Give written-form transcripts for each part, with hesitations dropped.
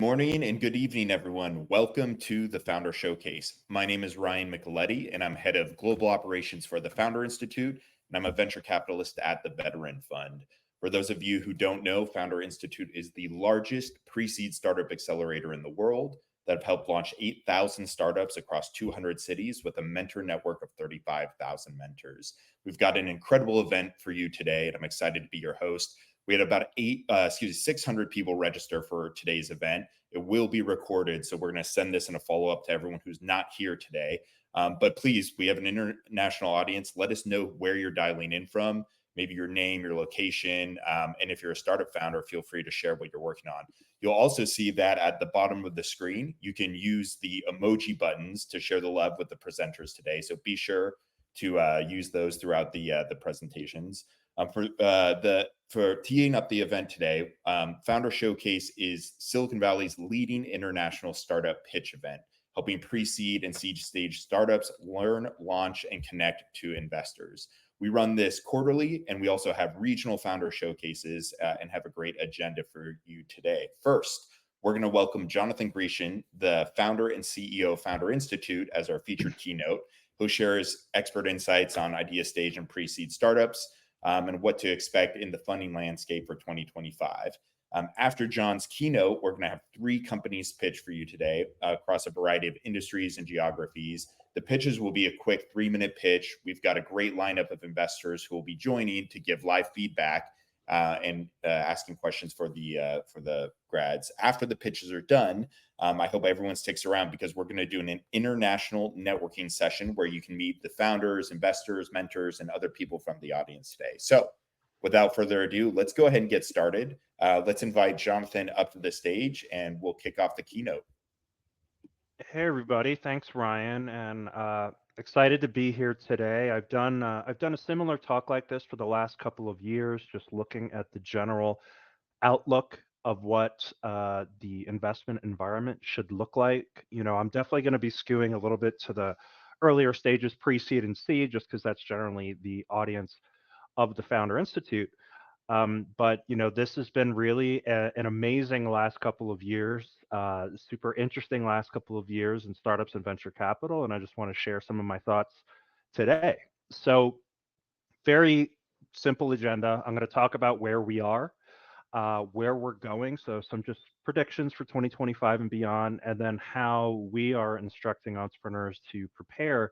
Morning and good evening, everyone. Welcome to the Founder Showcase. My name is Ryan Micheletti, and I'm head of global operations for the Founder Institute, and I'm a venture capitalist at the Veteran Fund. For those of you who don't know, Founder Institute is the largest pre-seed startup accelerator in the world that have helped launch 8,000 startups across 200 cities with a mentor network of 35,000 mentors. We've got an incredible event for you today, and I'm excited to be your host. We had about 600 people register for today's event. It will be recorded, so we're going to send this in a follow-up to everyone who's not here today. But please, we have an international audience. Let us know where you're dialing in from, maybe your name, your location, and if you're a startup founder, feel free to share what you're working on. You'll also see that at the bottom of the screen, you can use the emoji buttons to share the love with the presenters today. So be sure to use those throughout the presentations. For teeing up the event today, Founder Showcase is Silicon Valley's leading international startup pitch event, helping pre-seed and seed stage startups learn, launch, and connect to investors. We run this quarterly, and we also have regional founder showcases and have a great agenda for you today. First, we're going to welcome Jonathan Greechan, the founder and CEO of Founder Institute, as our featured keynote. He'll share his expert insights on idea stage and pre-seed startups, and what to expect in the funding landscape for 2025. After John's keynote, we're going to have 3 companies pitch for you today across a variety of industries and geographies. The pitches will be a quick 3-minute pitch. We've got a great lineup of investors who will be joining to give live feedback and asking questions for the grads. After the pitches are done, I hope everyone sticks around because we're going to do an international networking session where you can meet the founders, investors, mentors, and other people from the audience today. So without further ado, let's go ahead and get started. Let's invite Jonathan up to the stage and we'll kick off the keynote. Hey everybody, thanks Ryan, and excited to be here today. I've done a similar talk like this for the last couple of years, just looking at the general outlook of what the investment environment should look like. I'm definitely going to be skewing a little bit to the earlier stages, pre-seed and seed, just because that's generally the audience of the Founder Institute. But this has been really an amazing last couple of years, super interesting last couple of years in startups and venture capital, and I just want to share some of my thoughts today. So, very simple agenda. I'm going to talk about where we are, where we're going, so some just predictions for 2025 and beyond, and then how we are instructing entrepreneurs to prepare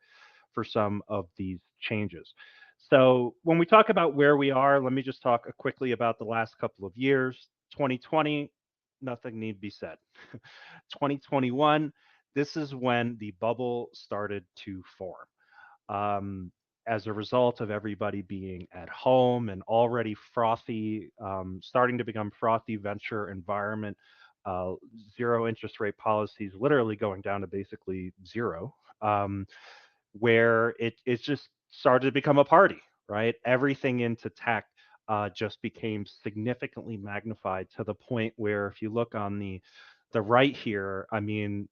for some of these changes. So when we talk about where we are, let me just talk quickly about the last couple of years. 2020, nothing need be said. 2021, this is when the bubble started to form. As a result of everybody being at home and already frothy, starting to become frothy venture environment, zero interest rate policies literally going down to basically zero, where it just started to become a party, right? Everything into tech just became significantly magnified to the point where if you look on the right here, I mean,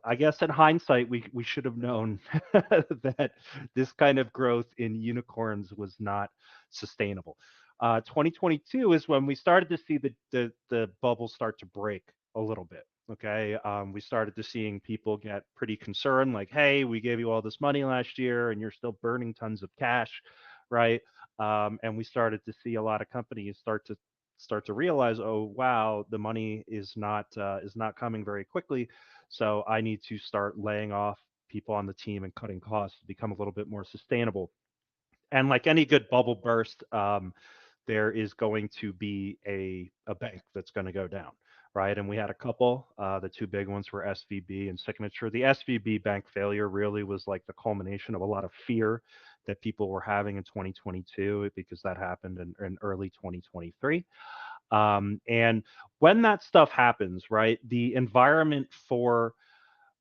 I guess in hindsight, we should have known that this kind of growth in unicorns was not sustainable. 2022 is when we started to see the bubble start to break a little bit. Okay, we started to seeing people get pretty concerned, like, "Hey, we gave you all this money last year, and you're still burning tons of cash, right?" And we started to see a lot of companies start to realize, oh wow, the money is not coming very quickly, so I need to start laying off people on the team and cutting costs to become a little bit more sustainable. And like any good bubble burst, there is going to be a bank that's going to go down, right? And we had a couple. The 2 big ones were SVB and Signature. The SVB bank failure really was like the culmination of a lot of fear that people were having in 2022 because that happened in early 2023. And when that stuff happens, right, the environment for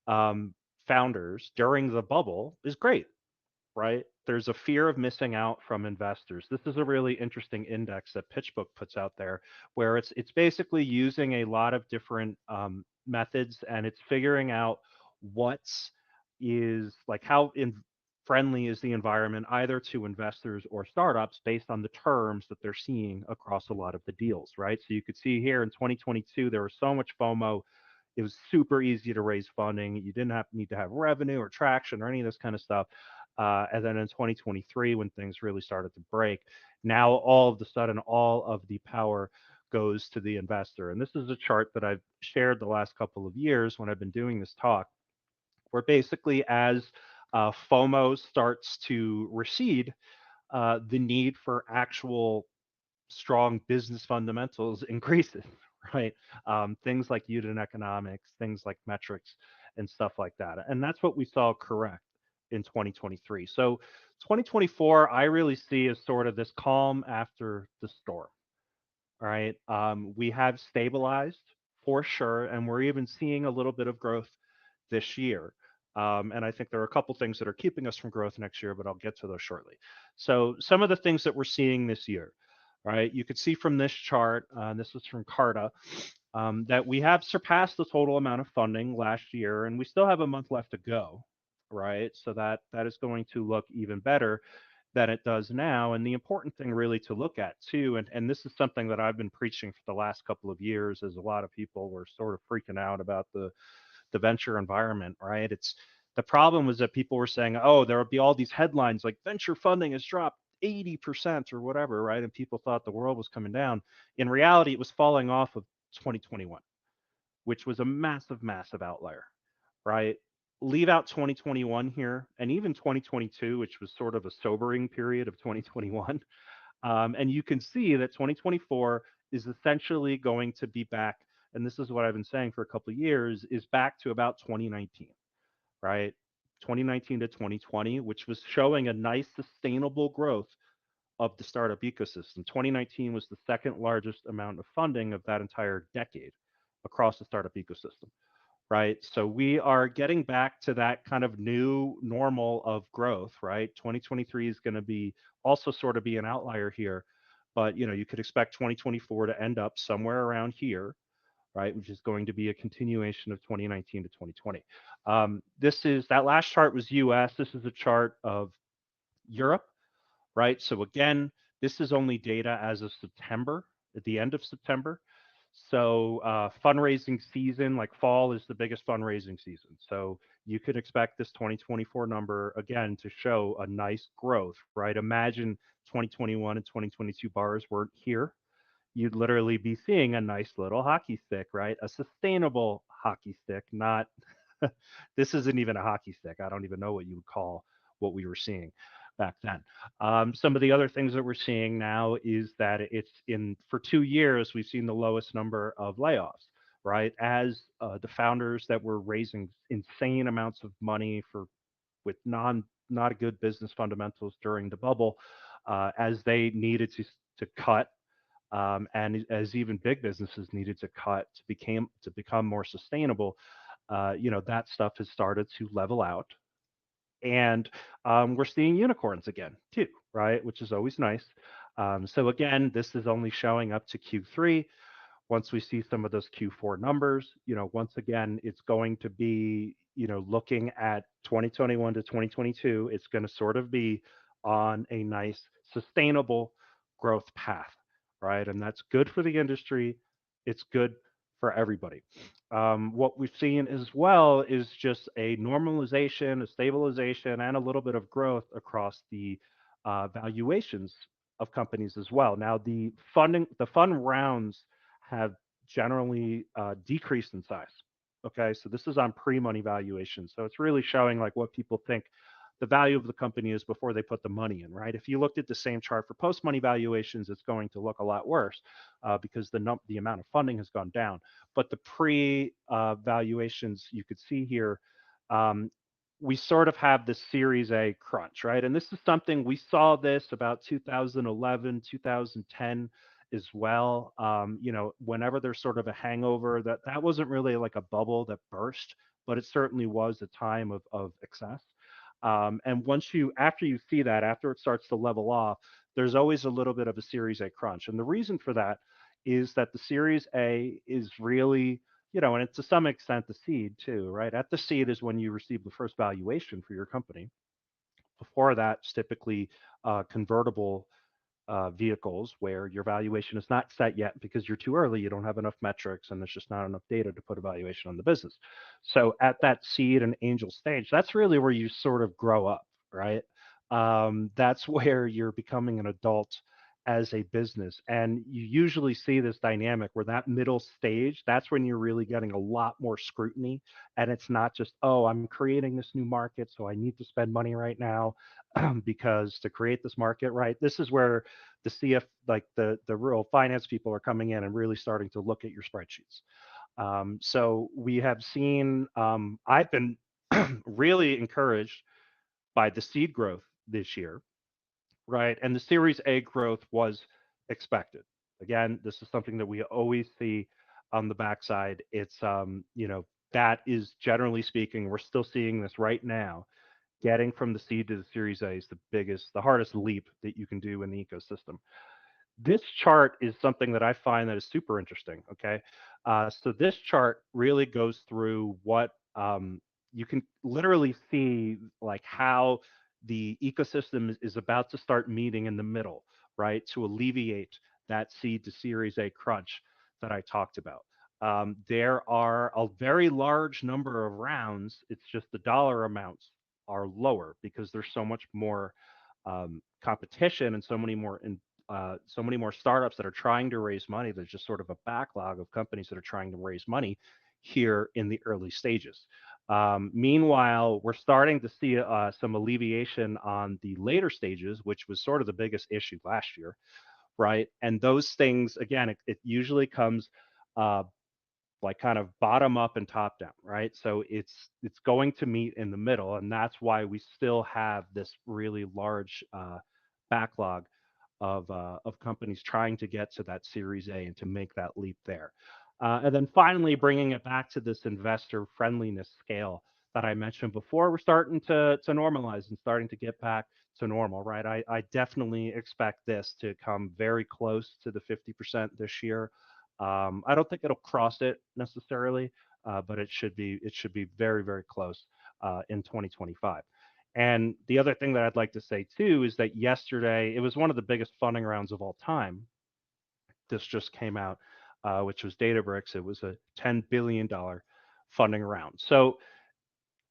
founders during the bubble is great, right? There's a fear of missing out from investors. This is a really interesting index that PitchBook puts out there, where it's basically using a lot of different methods, and it's figuring out what's is like how friendly is the environment either to investors or startups based on the terms that they're seeing across a lot of the deals, right? So you could see here in 2022, there was so much FOMO. It was super easy to raise funding. You didn't need to have revenue or traction or any of this kind of stuff. And then in 2023, when things really started to break, now all of a sudden, all of the power goes to the investor. And this is a chart that I've shared the last couple of years when I've been doing this talk, where basically as FOMO starts to recede, the need for actual strong business fundamentals increases, right? Things like unit economics, things like metrics, and stuff like that. And that's what we saw correct in 2023. So 2024, I really see as sort of this calm after the storm. All right. We have stabilized for sure, and we're even seeing a little bit of growth this year. And I think there are a couple things that are keeping us from growth next year, but I'll get to those shortly. So, some of the things that we're seeing this year, right? You could see from this chart, this is from Carta, that we have surpassed the total amount of funding last year, and we still have a month left to go, right? So that is going to look even better than it does now. And the important thing really to look at too, and this is something that I've been preaching for the last couple of years, as a lot of people were sort of freaking out about the venture environment, right? It's the problem was that people were saying, oh, there would be all these headlines like venture funding has dropped 80% or whatever, right? And people thought the world was coming down. In reality, it was falling off of 2021, which was a massive, massive outlier, right? Leave out 2021 here and even 2022, which was sort of a sobering period of 2021. And you can see that 2024 is essentially going to be back. And this is what I've been saying for a couple of years, is back to about 2019, right? 2019 to 2020, which was showing a nice sustainable growth of the startup ecosystem. 2019 was the second largest amount of funding of that entire decade across the startup ecosystem, right? So we are getting back to that kind of new normal of growth, right? 2023 is going to be also sort of be an outlier here, but you could expect 2024 to end up somewhere around here, right? Which is going to be a continuation of 2019 to 2020. This is that last chart was US. This is a chart of Europe, right? So again, this is only data as of September, at the end of September. So fundraising season, like fall is the biggest fundraising season. So you could expect this 2024 number again to show a nice growth, right? Imagine 2021 and 2022 bars weren't here. You'd literally be seeing a nice little hockey stick, right? A sustainable hockey stick, not this isn't even a hockey stick. I don't even know what you would call what we were seeing back then. Some of the other things that we're seeing now is that it's in for 2 years we've seen the lowest number of layoffs, right? As the founders that were raising insane amounts of money for with not good business fundamentals during the bubble, as they needed to cut, and as even big businesses needed to cut to become more sustainable, that stuff has started to level out, and we're seeing unicorns again too, right? Which is always nice. So again, this is only showing up to Q3. Once we see some of those Q4 numbers, once again, it's going to be, looking at 2021 to 2022, it's going to sort of be on a nice sustainable growth path, right? And that's good for the industry. It's good for everybody. What we've seen as well is just a normalization, a stabilization, and a little bit of growth across the valuations of companies as well. Now, the fund rounds have generally decreased in size. Okay, so this is on pre-money valuation. So it's really showing like what people think the value of the company is before they put the money in, right? If you looked at the same chart for post-money valuations, it's going to look a lot worse because the amount of funding has gone down. But the pre-valuations you could see here, we sort of have the Series A crunch, right? And this is something we saw this about 2011, 2010 as well. Whenever there's sort of a hangover, that wasn't really like a bubble that burst, but it certainly was a time of excess. And after you see that, after it starts to level off, there's always a little bit of a Series A crunch. And the reason for that is that the Series A is really, and it's to some extent the seed too, right? At the seed is when you receive the first valuation for your company. Before that, it's typically convertible vehicles where your valuation is not set yet because you're too early, you don't have enough metrics, and there's just not enough data to put a valuation on the business. So at that seed and angel stage, that's really where you sort of grow up, right? That's where you're becoming an adult as a business. And you usually see this dynamic where that middle stage, that's when you're really getting a lot more scrutiny. And it's not just, oh, I'm creating this new market, so I need to spend money right now because to create this market, right? This is where the like the real finance people are coming in and really starting to look at your spreadsheets. So we have seen, I've been really encouraged by the seed growth this year, right? And the Series A growth was expected. Again, this is something that we always see on the backside. It's, that is generally speaking, we're still seeing this right now. Getting from the seed to the Series A is the hardest leap that you can do in the ecosystem. This chart is something that I find that is super interesting. Okay, so this chart really goes through what you can literally see, like how the ecosystem is about to start meeting in the middle, right, to alleviate that seed to Series A crunch that I talked about. There are a very large number of rounds. It's just the dollar amounts are lower because there's so much more competition and so many more startups that are trying to raise money. There's just sort of a backlog of companies that are trying to raise money here in the early stages. Meanwhile, we're starting to see some alleviation on the later stages, which was sort of the biggest issue last year, right? And those things, again, it usually comes uh, like kind of bottom up and top down, right? So it's going to meet in the middle, and that's why we still have this really large backlog of companies trying to get to that Series A and to make that leap there. And then finally, bringing it back to this investor friendliness scale that I mentioned before, we're starting to normalize and starting to get back to normal, right? I definitely expect this to come very close to the 50% this year. I don't think it'll cross it necessarily, but it should be very, very close in 2025. And the other thing that I'd like to say too is that yesterday it was one of the biggest funding rounds of all time. This just came out, which was Databricks. It was a $10 billion funding round. So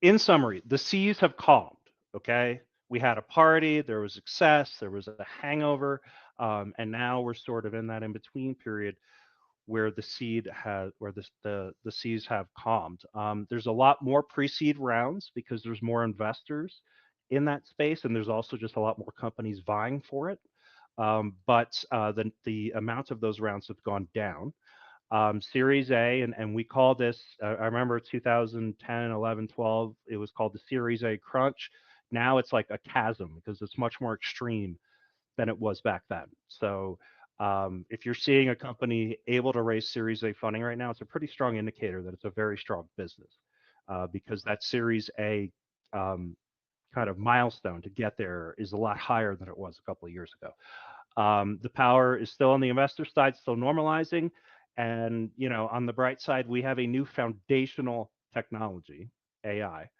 in summary, the seas have calmed. Okay, we had a party, there was excess, there was a hangover, and now we're sort of in that in between period where the seas have calmed. There's a lot more pre-seed rounds because there's more investors in that space, and there's also just a lot more companies vying for it. But the amount of those rounds have gone down. Series A, and we call this, I remember 2010, 11, 12, it was called the Series A crunch. Now it's like a chasm because it's much more extreme than it was back then. So if you're seeing a company able to raise Series A funding right now, it's a pretty strong indicator that it's a very strong business because that Series A um, kind of milestone to get there is a lot higher than it was a couple of years ago. The power is still on the investor side, still normalizing. And on the bright side, we have a new foundational technology, AI,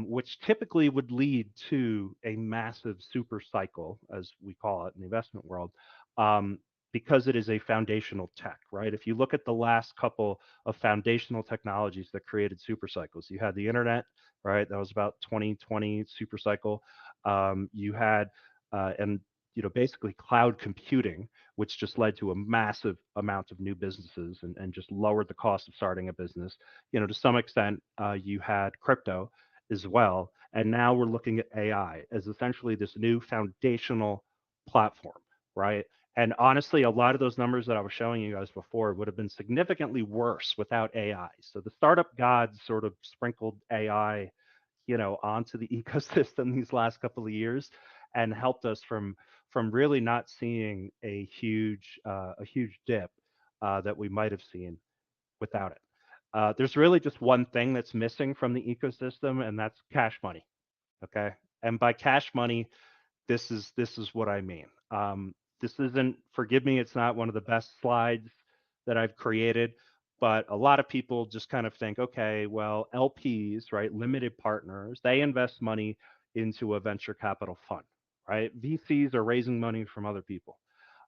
which typically would lead to a massive super cycle, as we call it in the investment world, um, because it is a foundational tech, right? If you look at the last couple of foundational technologies that created super cycles, you had the internet, right? That was about 2020 super cycle. You had, and basically cloud computing, which just led to a massive amount of new businesses and just lowered the cost of starting a business. To some extent, you had crypto, as well. And now we're looking at AI as essentially this new foundational platform, right? And honestly, a lot of those numbers that I was showing you guys before would have been significantly worse without AI. So the startup gods sort of sprinkled AI, onto the ecosystem these last couple of years and helped us from really not seeing a huge dip that we might have seen without it. There's really just one thing that's missing from the ecosystem, and that's cash money. Okay, and by cash money, this is what I mean. This isn't. Forgive me, it's not one of the best slides that I've created, but a lot of people just kind of think, okay, well, LPs, right, limited partners, they invest money into a venture capital fund, right? VCs are raising money from other people.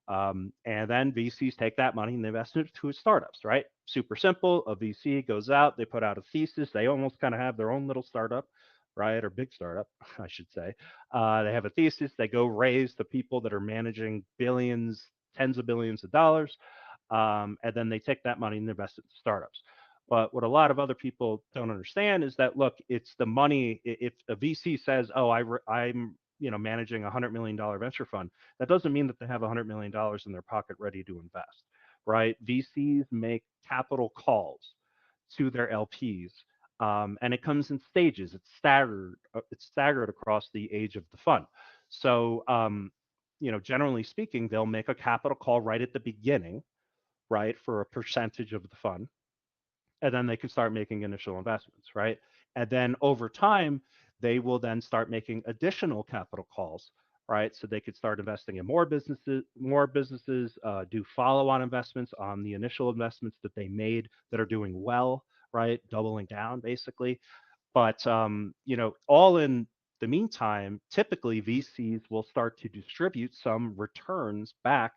And then VCs take that money and they invest it into startups, right? Super simple. A VC goes out, they put out a thesis. They almost kind of have their own little startup, right? Or big startup, I should say. They have a thesis. They go raise the people that are managing billions, tens of billions of dollars. And then they take that money and invest it in startups. But what a lot of other people don't understand is that, look, it's the money. If a VC says, "Oh, I'm managing $100 million venture fund," that doesn't mean that they have $100 million in their pocket ready to invest, right? VCs make capital calls to their LPs, and it comes in stages. It's staggered. It's staggered across the age of the fund. So, generally speaking, they'll make a capital call right at the beginning, right, for a percentage of the fund, and then they can start making initial investments, right? And then over time, they will then start making additional capital calls, right? So they could start investing in more businesses, do follow-on investments on the initial investments that they made that are doing well, right? Doubling down basically. But all in the meantime, typically VCs will start to distribute some returns back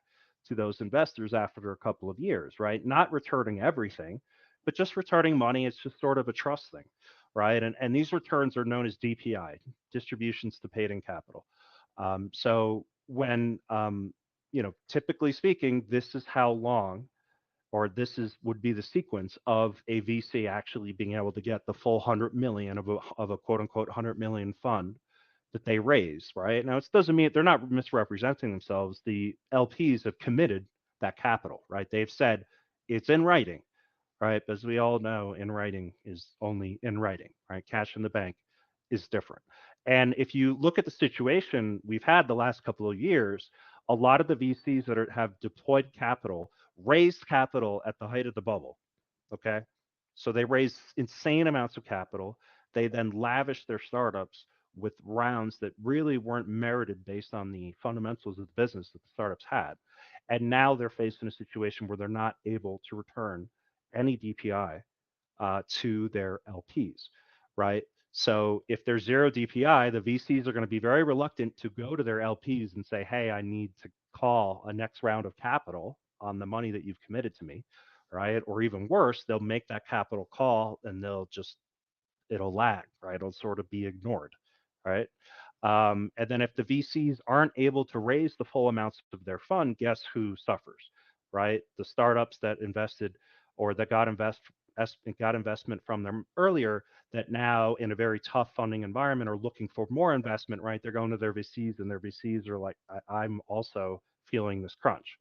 to those investors after a couple of years, right? Not returning everything, but just returning money. It's just sort of a trust thing, right? And these returns are known as DPI, distributions to paid-in capital. So when typically speaking, this is how long, or this is would be the sequence of a VC actually being able to get the full 100 million of a quote unquote 100 million fund that they raise, right? Now, it doesn't mean they're not misrepresenting themselves. The LPs have committed that capital, right? They've said it's in writing, right? As we all know, in writing is only in writing, right? Cash in the bank is different. And if you look at the situation we've had the last couple of years, a lot of the VCs that have deployed capital raised capital at the height of the bubble. Okay. So they raised insane amounts of capital. They then lavished their startups with rounds that really weren't merited based on the fundamentals of the business that the startups had. And now they're faced in a situation where they're not able to return any DPI to their LPs, right? So if there's zero DPI, the VCs are going to be very reluctant to go to their LPs and say, "Hey, I need to call a next round of capital on the money that you've committed to me," right? Or even worse, they'll make that capital call and it'll lag, right? It'll sort of be ignored, right? And then if the VCs aren't able to raise the full amounts of their fund, guess who suffers, right? The startups that invested or that got investment from them earlier, that now in a very tough funding environment are looking for more investment, right? They're going to their VCs and their VCs are like, I'm also feeling this crunch,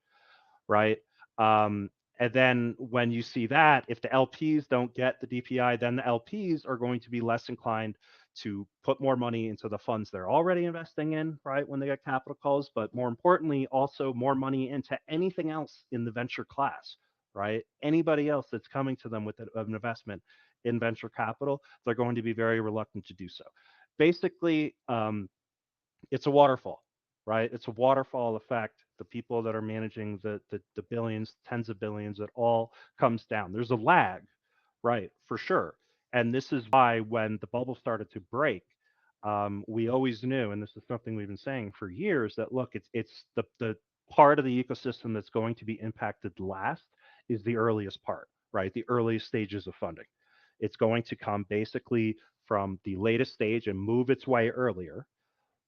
right? Um, and then when you see that, if the LPs don't get the DPI, then the LPs are going to be less inclined to put more money into the funds they're already investing in, right? When they get capital calls, but more importantly, also more money into anything else in the venture class, right? Anybody else that's coming to them with an investment in venture capital, they're going to be very reluctant to do so. Basically, it's a waterfall, right? It's a waterfall effect. The people that are managing the billions, tens of billions, it all comes down. There's a lag, right, for sure. And this is why when the bubble started to break, we always knew, and this is something we've been saying for years, that look, it's the part of the ecosystem that's going to be impacted last is the earliest part, right? The earliest stages of funding. It's going to come basically from the latest stage and move its way earlier,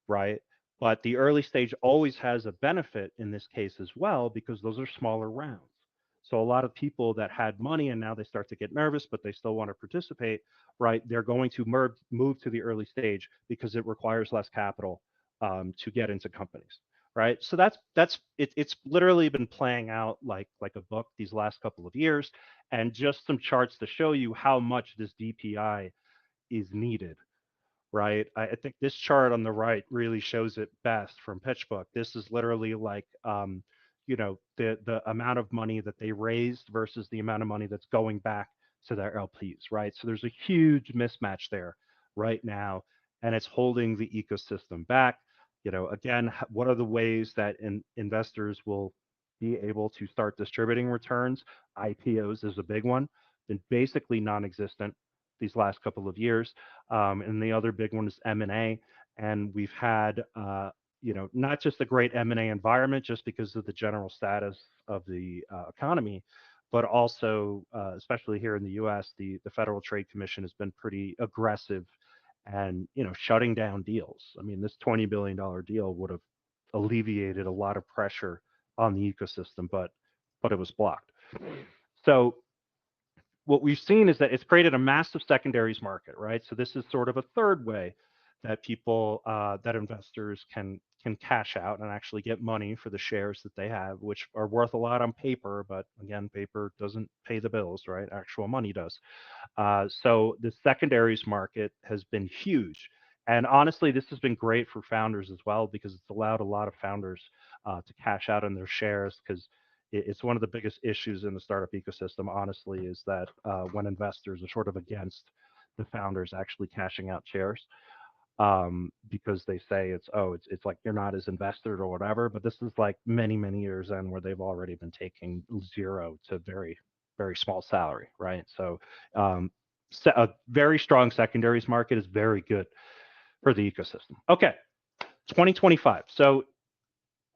right? But the early stage always has a benefit in this case as well because those are smaller rounds. So a lot of people that had money and now they start to get nervous, but they still want to participate, right? They're going to move to the early stage because it requires less capital to get into companies, right? So it's literally been playing out like a book these last couple of years, and just some charts to show you how much this DPI is needed, right? I think this chart on the right really shows it best from PitchBook. This is literally like, the amount of money that they raised versus the amount of money that's going back to their LPs, right? So there's a huge mismatch there right now, and it's holding the ecosystem back. Again, what are the ways that investors will be able to start distributing returns? IPOs is a big one, been basically non-existent these last couple of years. And the other big one is M&A. and we've had not just a great M&A environment just because of the general status of the economy, but also, especially here in the U.S., the Federal Trade Commission has been pretty aggressive and shutting down deals. I mean, this $20 billion deal would have alleviated a lot of pressure on the ecosystem, but it was blocked. So what we've seen is that it's created a massive secondaries market, right? So this is sort of a third way that that investors can cash out and actually get money for the shares that they have, which are worth a lot on paper, but again, paper doesn't pay the bills, right? Actual money does. So the secondaries market has been huge. And honestly, this has been great for founders as well because it's allowed a lot of founders to cash out on their shares because it's one of the biggest issues in the startup ecosystem, honestly, is that when investors are sort of against the founders actually cashing out shares because they say it's like you're not as invested or whatever. But this is like many years in where they've already been taking zero to very small salary, right? So um, a very strong secondaries market is very good for the ecosystem. Okay, 2025. So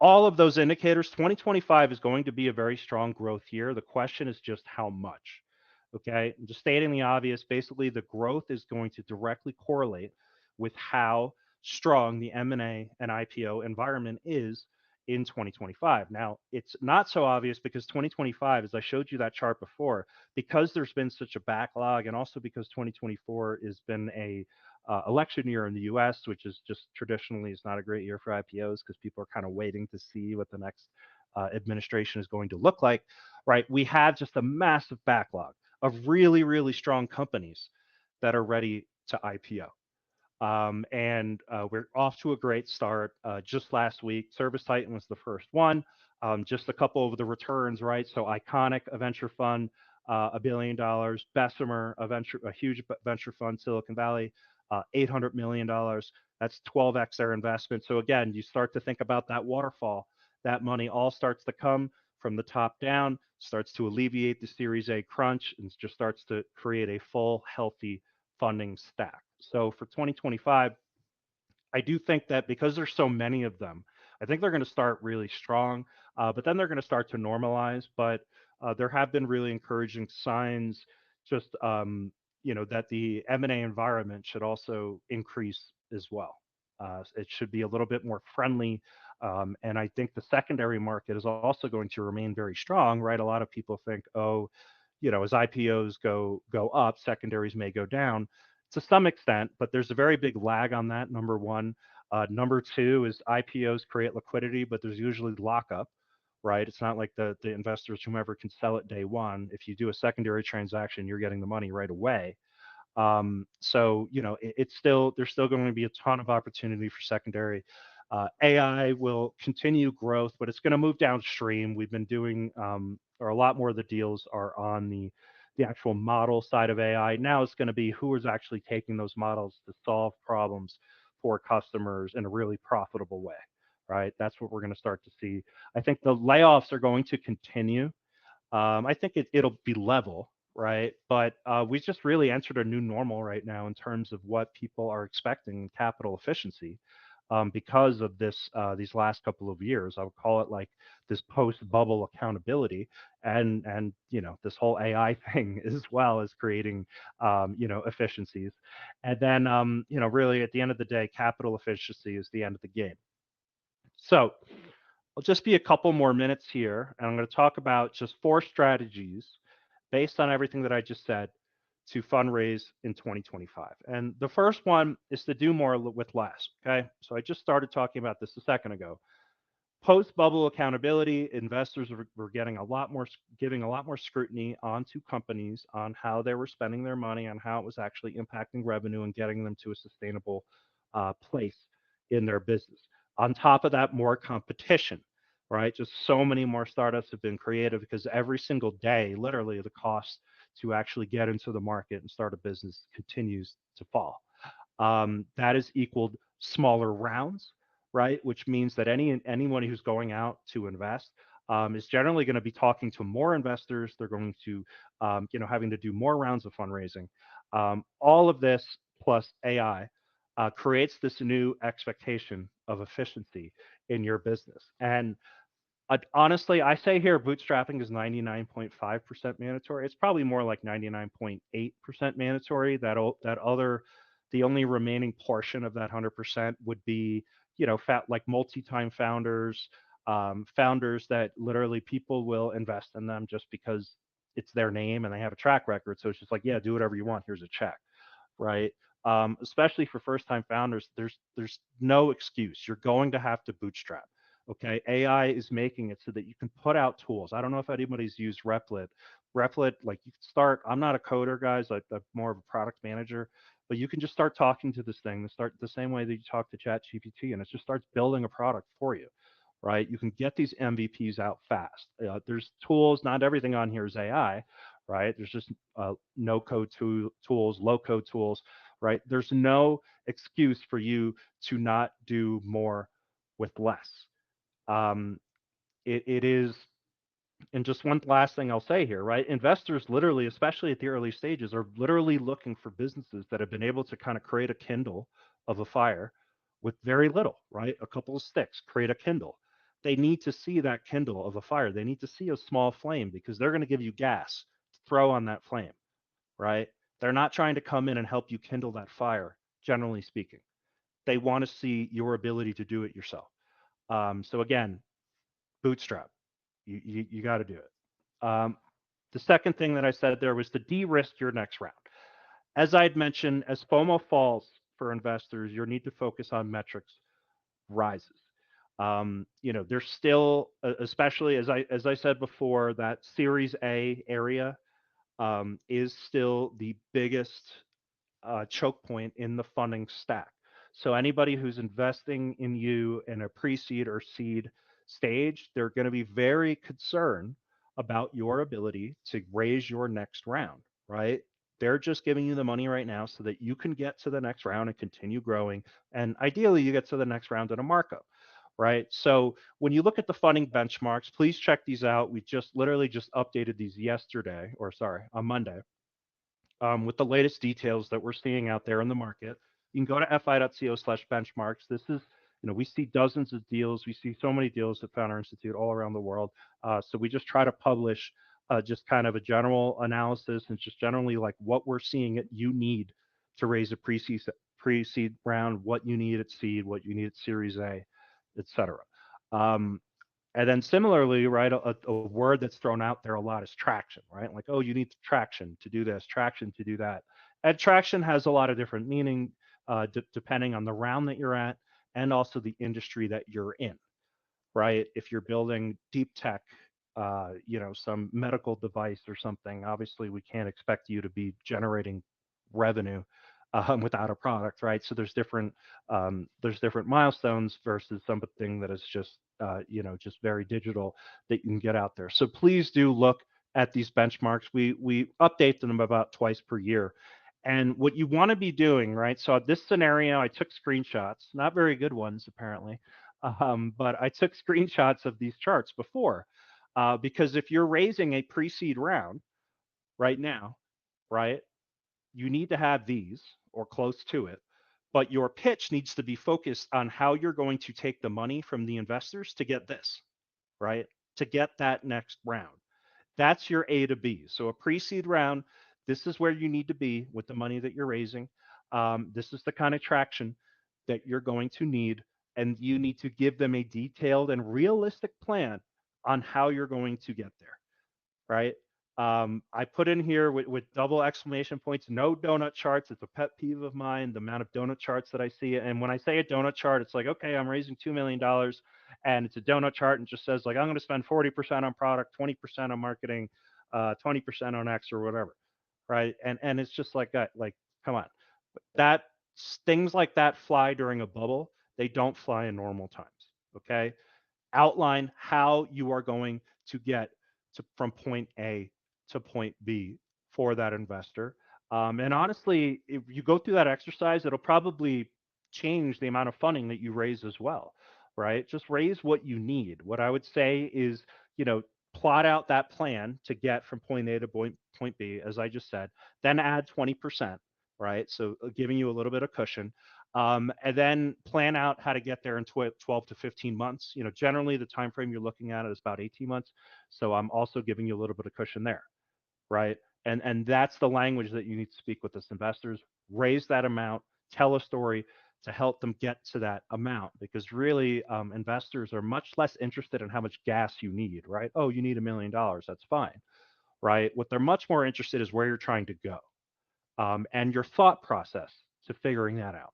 all of those indicators, 2025 is going to be a very strong growth year. The question is just how much. Okay, I'm just stating the obvious. Basically, the growth is going to directly correlate with how strong the M&A and IPO environment is in 2025. Now, it's not so obvious because 2025, as I showed you that chart before, because there's been such a backlog, and also because 2024 has been a election year in the U.S., which is just traditionally is not a great year for IPOs because people are kind of waiting to see what the next administration is going to look like, right? We have just a massive backlog of really strong companies that are ready to IPO. And we're off to a great start. Just last week, Service Titan was the first one. Just a couple of the returns, right? So Iconic, a venture fund, $1 billion. Bessemer, a huge venture fund, Silicon Valley, $800 million. That's 12x their investment. So again, you start to think about that waterfall. That money all starts to come from the top down, starts to alleviate the Series A crunch, and just starts to create a full, healthy funding stack. So for 2025, I do think that because there's so many of them, I think they're going to start really strong, but then they're going to start to normalize. But there have been really encouraging signs, just that the M&A environment should also increase as well. It should be a little bit more friendly, and I think the secondary market is also going to remain very strong. Right? A lot of people think, oh, as IPOs go up, secondaries may go down to some extent, but there's a very big lag on that. Number one. Number two is IPOs create liquidity, but there's usually lockup, right? It's not like the investors, whomever can sell it day one. If you do a secondary transaction, you're getting the money right away. So it's still there's still going to be a ton of opportunity for secondary. AI will continue growth, but it's going to move downstream. We've been doing, or a lot more of the deals are on the actual model side of AI. Now it's going to be who is actually taking those models to solve problems for customers in a really profitable way, right? That's what we're going to start to see. I think the layoffs are going to continue. I think it'll be level, right? But we just really entered a new normal right now in terms of what people are expecting in capital efficiency because of these last couple of years. I would call it like this post-bubble accountability, and this whole AI thing as well is creating efficiencies, and then really at the end of the day, capital efficiency is the end of the game. So I'll just be a couple more minutes here, and I'm going to talk about just 4 strategies based on everything that I just said to fundraise in 2025. And the first one is to do more with less. Okay. So I just started talking about this a second ago. Post bubble accountability, investors were getting giving a lot more scrutiny onto companies on how they were spending their money, on how it was actually impacting revenue and getting them to a sustainable place in their business. On top of that, more competition, right? Just so many more startups have been created because every single day, literally, the cost to actually get into the market and start a business continues to fall. That is equaled smaller rounds, right? Which means that anyone who's going out to invest is generally going to be talking to more investors. They're going to, having to do more rounds of fundraising. All of this plus AI creates this new expectation of efficiency in your business. And honestly, I say here bootstrapping is 99.5% mandatory. It's probably more like 99.8% mandatory. The only remaining portion of that 100% would be, like multi-time founders, founders that literally people will invest in them just because it's their name and they have a track record. So it's just like, yeah, do whatever you want. Here's a check, right? Especially for first-time founders, there's no excuse. You're going to have to bootstrap. Okay, AI is making it so that you can put out tools. I don't know if anybody's used Replit. Replit, like you can start. I'm not a coder, guys. I'm more of a product manager, but you can just start talking to this thing, and start the same way that you talk to ChatGPT, and it just starts building a product for you, right? You can get these MVPs out fast. There's tools. Not everything on here is AI, right? There's just no code tools, low code tools, right? There's no excuse for you to not do more with less. um, it is, and just one last thing I'll say here, right? Investors literally, especially at the early stages, are literally looking for businesses that have been able to kind of create a kindle of a fire with very little, right? A couple of sticks, create a kindle. They need to see that kindle of a fire. They need to see a small flame because they're going to give you gas to throw on that flame, right? They're not trying to come in and help you kindle that fire, generally speaking. They want to see your ability to do it yourself. So again, bootstrap. You got to do it. The second thing that I said there was to de-risk your next round. As I had mentioned, as FOMO falls for investors, your need to focus on metrics rises. There's still, especially as I said before, that Series A area is still the biggest choke point in the funding stack. So anybody who's investing in you in a pre-seed or seed stage, they're going to be very concerned about your ability to raise your next round, right? They're just giving you the money right now so that you can get to the next round and continue growing. And ideally, you get to the next round at a markup, right? So when you look at the funding benchmarks, please check these out. We just literally just updated these yesterday, or sorry, on Monday, with the latest details that we're seeing out there in the market. You can go to fi.co/benchmarks. This is, we see dozens of deals. We see so many deals at Founder Institute all around the world. So we just try to publish just kind of a general analysis and just generally like what we're seeing it you need to raise a pre-seed round, what you need at seed, what you need at Series A, et cetera. And then similarly, right, a word that's thrown out there a lot is traction, right? Like, oh, you need traction to do this, traction to do that. And traction has a lot of different meaning depending on the round that you're at and also the industry that you're in, right? If you're building deep tech, some medical device or something, obviously we can't expect you to be generating revenue without a product, right? So there's different milestones versus something that is just very digital that you can get out there. So please do look at these benchmarks. We update them about twice per year. And what you want to be doing, right? So this scenario, I took screenshots, not very good ones apparently, but I took screenshots of these charts before, because if you're raising a pre-seed round right now, right, you need to have these or close to it, but your pitch needs to be focused on how you're going to take the money from the investors to get this, right? To get that next round. That's your A to B. So a pre-seed round, this is where you need to be with the money that you're raising. This is the kind of traction that you're going to need, and you need to give them a detailed and realistic plan on how you're going to get there, right? I put in here with double exclamation points, no donut charts. It's a pet peeve of mine, the amount of donut charts that I see. And when I say a donut chart, it's like, okay, I'm raising $2 million and it's a donut chart and just says like, I'm going to spend 40% on product, 20% on marketing, 20% on X or whatever. Right. And it's just like that, like, come on, that things like that fly during a bubble. They don't fly in normal times. Okay. Outline how you are going to get from point A to point B for that investor. And honestly, if you go through that exercise, it'll probably change the amount of funding that you raise as well, right? Just raise what you need. What I would say is, plot out that plan to get from point A to point B, as I just said, then add 20%, right? So giving you a little bit of cushion. And then plan out how to get there in 12 to 15 months. Generally the time frame you're looking at is about 18 months. So I'm also giving you a little bit of cushion there, right? And that's the language that you need to speak with this investors. Raise that amount, tell a story to help them get to that amount, because really investors are much less interested in how much gas you need, right? Oh, you need $1 million, that's fine, right? What they're much more interested is where you're trying to go, and your thought process to figuring that out.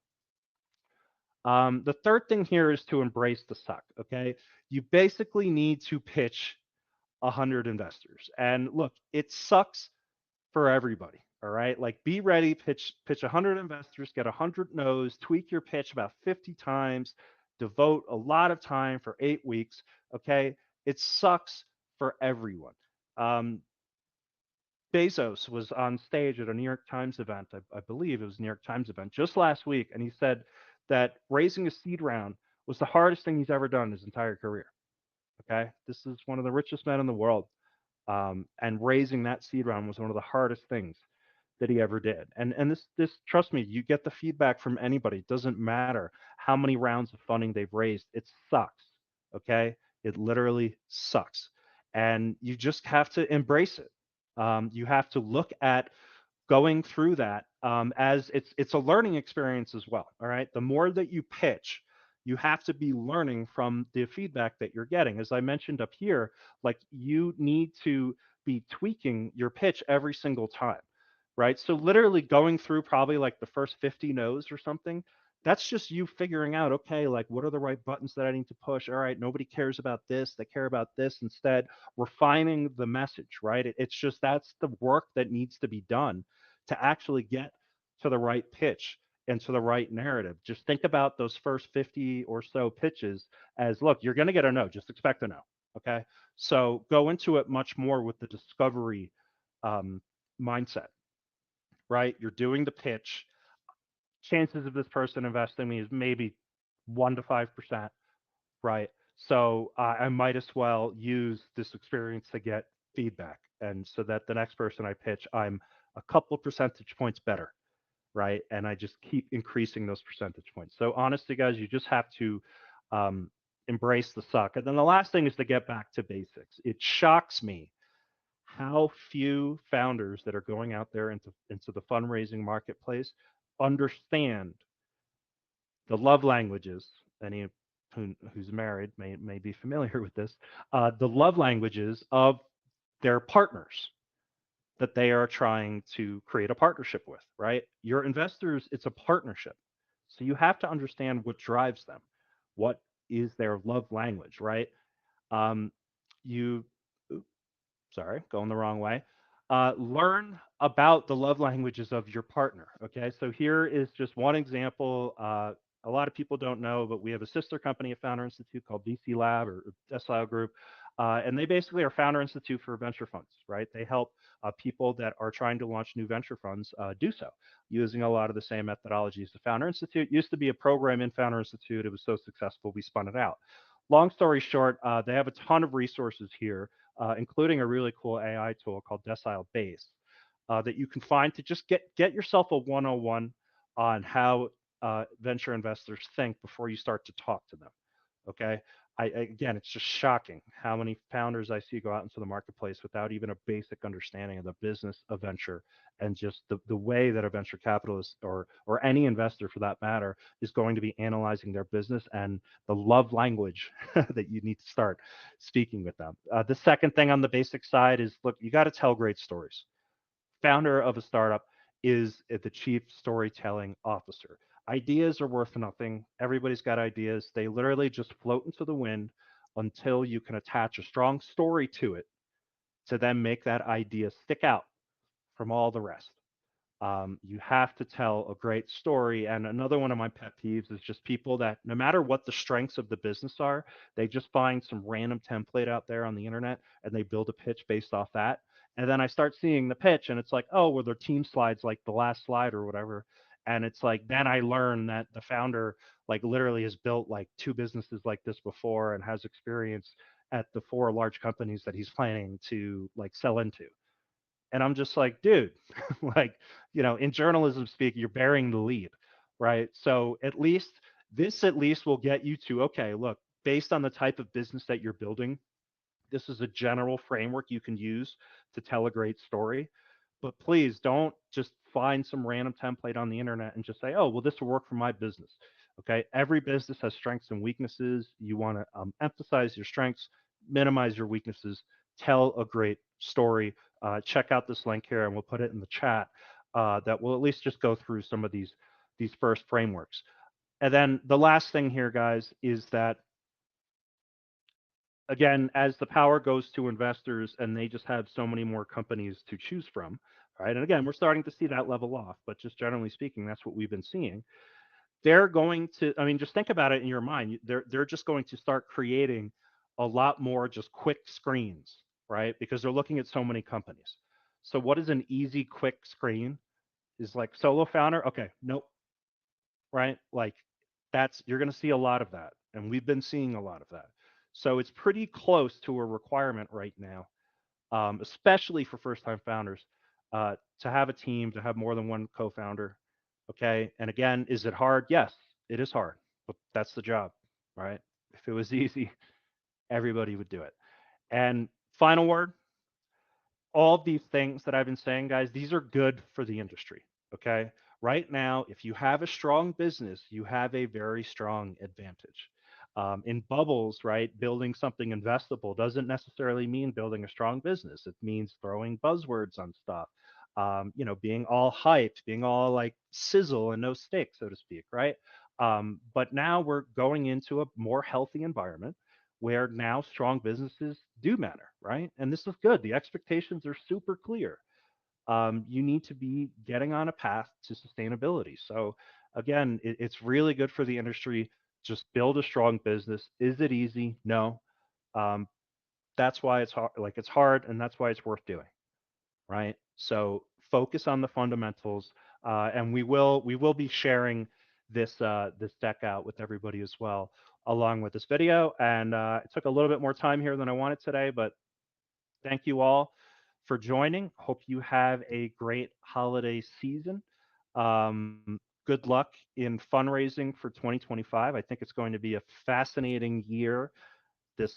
The third thing here is to embrace the suck. Okay, you basically need to pitch 100 investors, and look, it sucks for everybody. All right, like be ready, pitch 100 investors, get 100 no's, tweak your pitch about 50 times, devote a lot of time for 8 weeks. Okay, it sucks for everyone. Um, Bezos was on stage at a New York Times event. I believe it was a New York Times event just last week, and he said that raising a seed round was the hardest thing he's ever done in his entire career. Okay, this is one of the richest men in the world, and raising that seed round was one of the hardest things that he ever did. And this trust me, you get the feedback from anybody. It doesn't matter how many rounds of funding they've raised. It sucks. Okay, it literally sucks, and you just have to embrace it. You have to look at going through that, as it's a learning experience as well. All right, the more that you pitch, you have to be learning from the feedback that you're getting. As I mentioned up here, like you need to be tweaking your pitch every single time, right? So literally going through probably like the first 50 no's or something, that's just you figuring out, okay, like what are the right buttons that I need to push? All right, nobody cares about this, they care about this instead. Refining the message, right? It's just that's the work that needs to be done to actually get to the right pitch and to the right narrative. Just think about those first 50 or so pitches as, look, you're going to get a no, just expect a no. Okay. So go into it much more with the discovery um, mindset, right? You're doing the pitch. Chances of this person investing in me is maybe 1 to 5%, right? So I might as well use this experience to get feedback. And so that the next person I pitch, I'm a couple percentage points better, right? And I just keep increasing those percentage points. So honestly, guys, you just have to um, embrace the suck. And then the last thing is to get back to basics. It shocks me how few founders that are going out there into the fundraising marketplace understand the love languages. Any who's married may be familiar with this. The love languages of their partners that they are trying to create a partnership with, right? Your investors, it's a partnership. So you have to understand what drives them. What is their love language, right? Um, you, sorry, going the wrong way. Learn about the love languages of your partner. Okay, so here is just one example. A lot of people don't know, but we have a sister company at Founder Institute called DC Lab or Decile Group, and they basically are Founder Institute for venture funds. Right, they help people that are trying to launch new venture funds do so using a lot of the same methodologies. The Founder Institute used to be a program in Founder Institute. It was so successful, we spun it out. Long story short, they have a ton of resources here, including a really cool AI tool called Decile Base that you can find to just get yourself a 101 on how venture investors think before you start to talk to them. Okay. Again, it's just shocking how many founders I see go out into the marketplace without even a basic understanding of the business of venture and just the way that a venture capitalist or any investor for that matter is going to be analyzing their business and the love language that you need to start speaking with them. The second thing on the basic side is, look, you got to tell great stories. Founder of a startup is the chief storytelling officer. Ideas are worth nothing. Everybody's got ideas. They literally just float into the wind until you can attach a strong story to it to then make that idea stick out from all the rest. You have to tell a great story. And another one of my pet peeves is just people that, no matter what the strengths of the business are, they just find some random template out there on the internet and they build a pitch based off that. And then I start seeing the pitch and it's like, oh, well, their team slides like the last slide or whatever. And it's like, then I learn that the founder, like, literally has built like 2 businesses like this before and has experience at the 4 large companies that he's planning to like sell into. And I'm just like, dude, like, in journalism speak, you're burying the lead. right? So at least will get you to, okay, look, based on the type of business that you're building, this is a general framework you can use to tell a great story. But please don't just find some random template on the internet and just say, oh, well, this will work for my business. Okay. Every business has strengths and weaknesses. You want to emphasize your strengths, minimize your weaknesses, tell a great story. Check out this link here and we'll put it in the chat that will at least just go through some of these first frameworks. And then the last thing here, guys, is that again, as the power goes to investors and they just have so many more companies to choose from, right? And again, we're starting to see that level off, but just generally speaking, that's what we've been seeing. They're going to, I mean, just think about it in your mind. They're just going to start creating a lot more just quick screens, right? Because they're looking at so many companies. So what is an easy quick screen? Is like solo founder, okay, nope, right? Like that's you're going to see a lot of that, and we've been seeing a lot of that. So it's pretty close to a requirement right now, especially for first-time founders, to have a team, to have more than one co-founder. Okay, and again, is it hard? Yes, it is hard, but that's the job, right? If it was easy, everybody would do it. And final word, all of these things that I've been saying, guys, these are good for the industry. Okay. Right now, if you have a strong business, you have a very strong advantage. In bubbles, right, building something investable doesn't necessarily mean building a strong business. It means throwing buzzwords on stuff, being all hyped, being all like sizzle and no steak, so to speak, right? But now we're going into a more healthy environment where now strong businesses do matter, right? And this is good. The expectations are super clear. You need to be getting on a path to sustainability. So, again, it's really good for the industry. Just build a strong business. Is it easy? No. Um, that's why it's hard. Like it's hard, and that's why it's worth doing, right? So focus on the fundamentals, and we will be sharing this deck out with everybody as well, along with this video. And it took a little bit more time here than I wanted today, but thank you all for joining. Hope you have a great holiday season. Good luck in fundraising for 2025. I think it's going to be a fascinating year.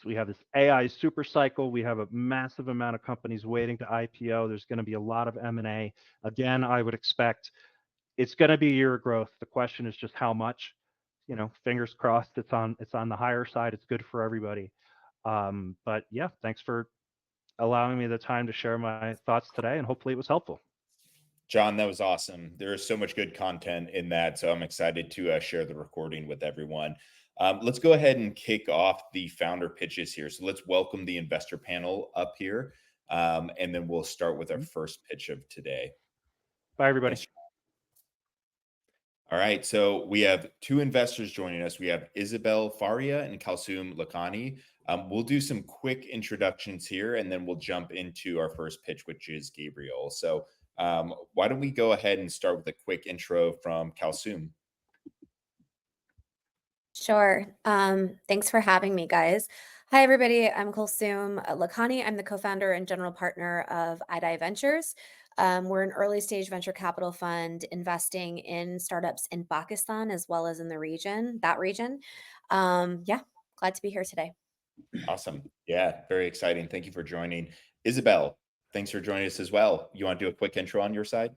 We have this AI super cycle. We have a massive amount of companies waiting to IPO. There's going to be a lot of M&A. Again, I would expect it's going to be a year of growth. The question is just how much. Fingers crossed. It's on the higher side. It's good for everybody. But yeah, thanks for allowing me the time to share my thoughts today, and hopefully it was helpful. John, that was awesome. There is so much good content in that. So I'm excited to share the recording with everyone. Let's go ahead and kick off the founder pitches here. So let's welcome the investor panel up here. And then we'll start with our first pitch of today. Bye, everybody. Thanks. All right. So we have two investors joining us. We have Isabel Faria and Kalsum Lakhani. We'll do some quick introductions here, and then we'll jump into our first pitch, which is Gabriel. So why don't we go ahead and start with a quick intro from Kalsum? Sure. Thanks for having me, guys. Hi, everybody. I'm Kulsum Lakhani. I'm the co-founder and general partner of iDie Ventures. We're an early stage venture capital fund investing in startups in Pakistan as well as in the region, Yeah, glad to be here today. Awesome. Yeah, very exciting. Thank you for joining. Isabel, thanks for joining us as well. You want to do a quick intro on your side?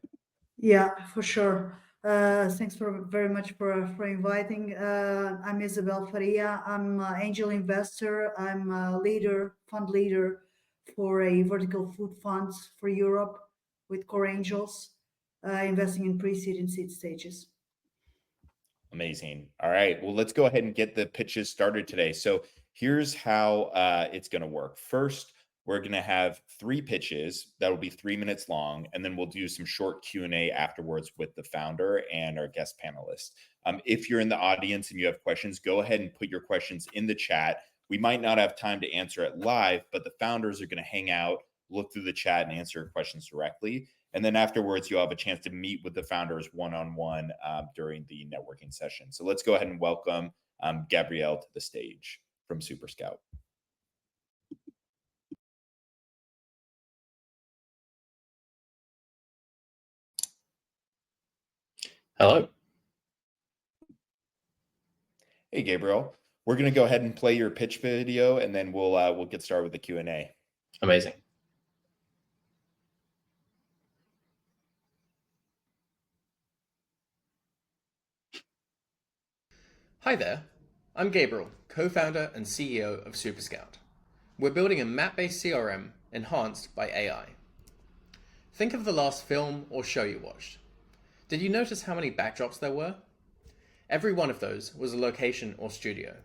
Yeah, for sure. Thanks very much for inviting. I'm Isabel Faria. I'm an angel investor. I'm a fund leader for a vertical food funds for Europe with core angels, investing in pre-seed and seed stages. Amazing. All right. Well, let's go ahead and get the pitches started today. So here's how it's going to work. First, we're going to have three pitches that will be 3 minutes long, and then we'll do some short Q&A afterwards with the founder and our guest panelists. If you're in the audience and you have questions, go ahead and put your questions in the chat. We might not have time to answer it live, but the founders are going to hang out, look through the chat, and answer questions directly. And then afterwards, you'll have a chance to meet with the founders one-on-one during the networking session. So let's go ahead and welcome Gabrielle to the stage from Super Scout. Hello. Hey, Gabriel. We're going to go ahead and play your pitch video, and then we'll get started with the Q&A. Amazing. Hi there. I'm Gabriel, co-founder and CEO of SuperScout. We're building a map-based CRM enhanced by AI. Think of the last film or show you watched. Did you notice how many backdrops there were? Every one of those was a location or studio,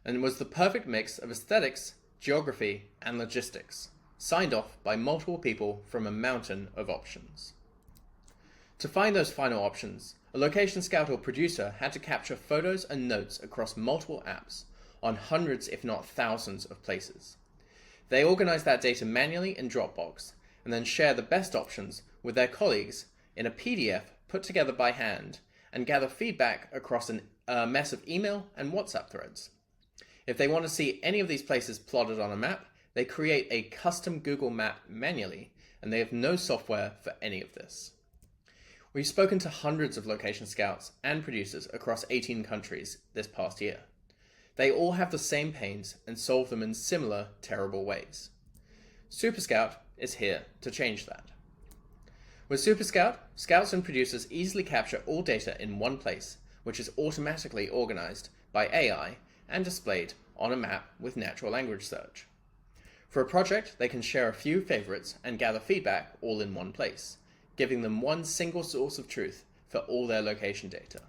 and was the perfect mix of aesthetics, geography, and logistics, signed off by multiple people from a mountain of options. To find those final options, a location scout or producer had to capture photos and notes across multiple apps on hundreds if not thousands of places. They organize that data manually in Dropbox and then share the best options with their colleagues in a PDF put together by hand and gather feedback across a mess of email and WhatsApp threads. If they want to see any of these places plotted on a map, they create a custom Google map manually, and they have no software for any of this. We've spoken to hundreds of location scouts and producers across 18 countries this past year. They all have the same pains and solve them in similar, terrible ways. SuperScout is here to change that. With SuperScout, scouts and producers easily capture all data in one place, which is automatically organized by AI and displayed on a map with natural language search. For a project, they can share a few favorites and gather feedback all in one place, giving them one single source of truth for all their location data.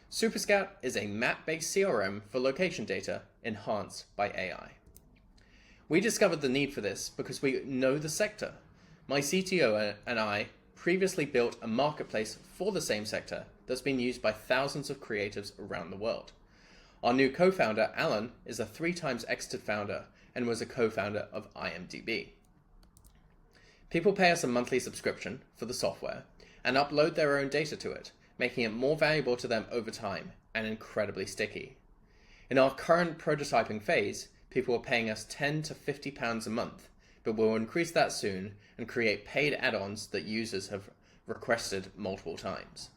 SuperScout is a map-based CRM for location data enhanced by AI. We discovered the need for this because we know the sector. My CTO and I previously built a marketplace for the same sector that's been used by thousands of creatives around the world. Our new co-founder, Alan, is a 3-times exited founder and was a co-founder of IMDb. People pay us a monthly subscription for the software and upload their own data to it, making it more valuable to them over time and incredibly sticky. In our current prototyping phase, people are paying us £10 to £50 a month, but we'll increase that soon and create paid add-ons that users have requested multiple times.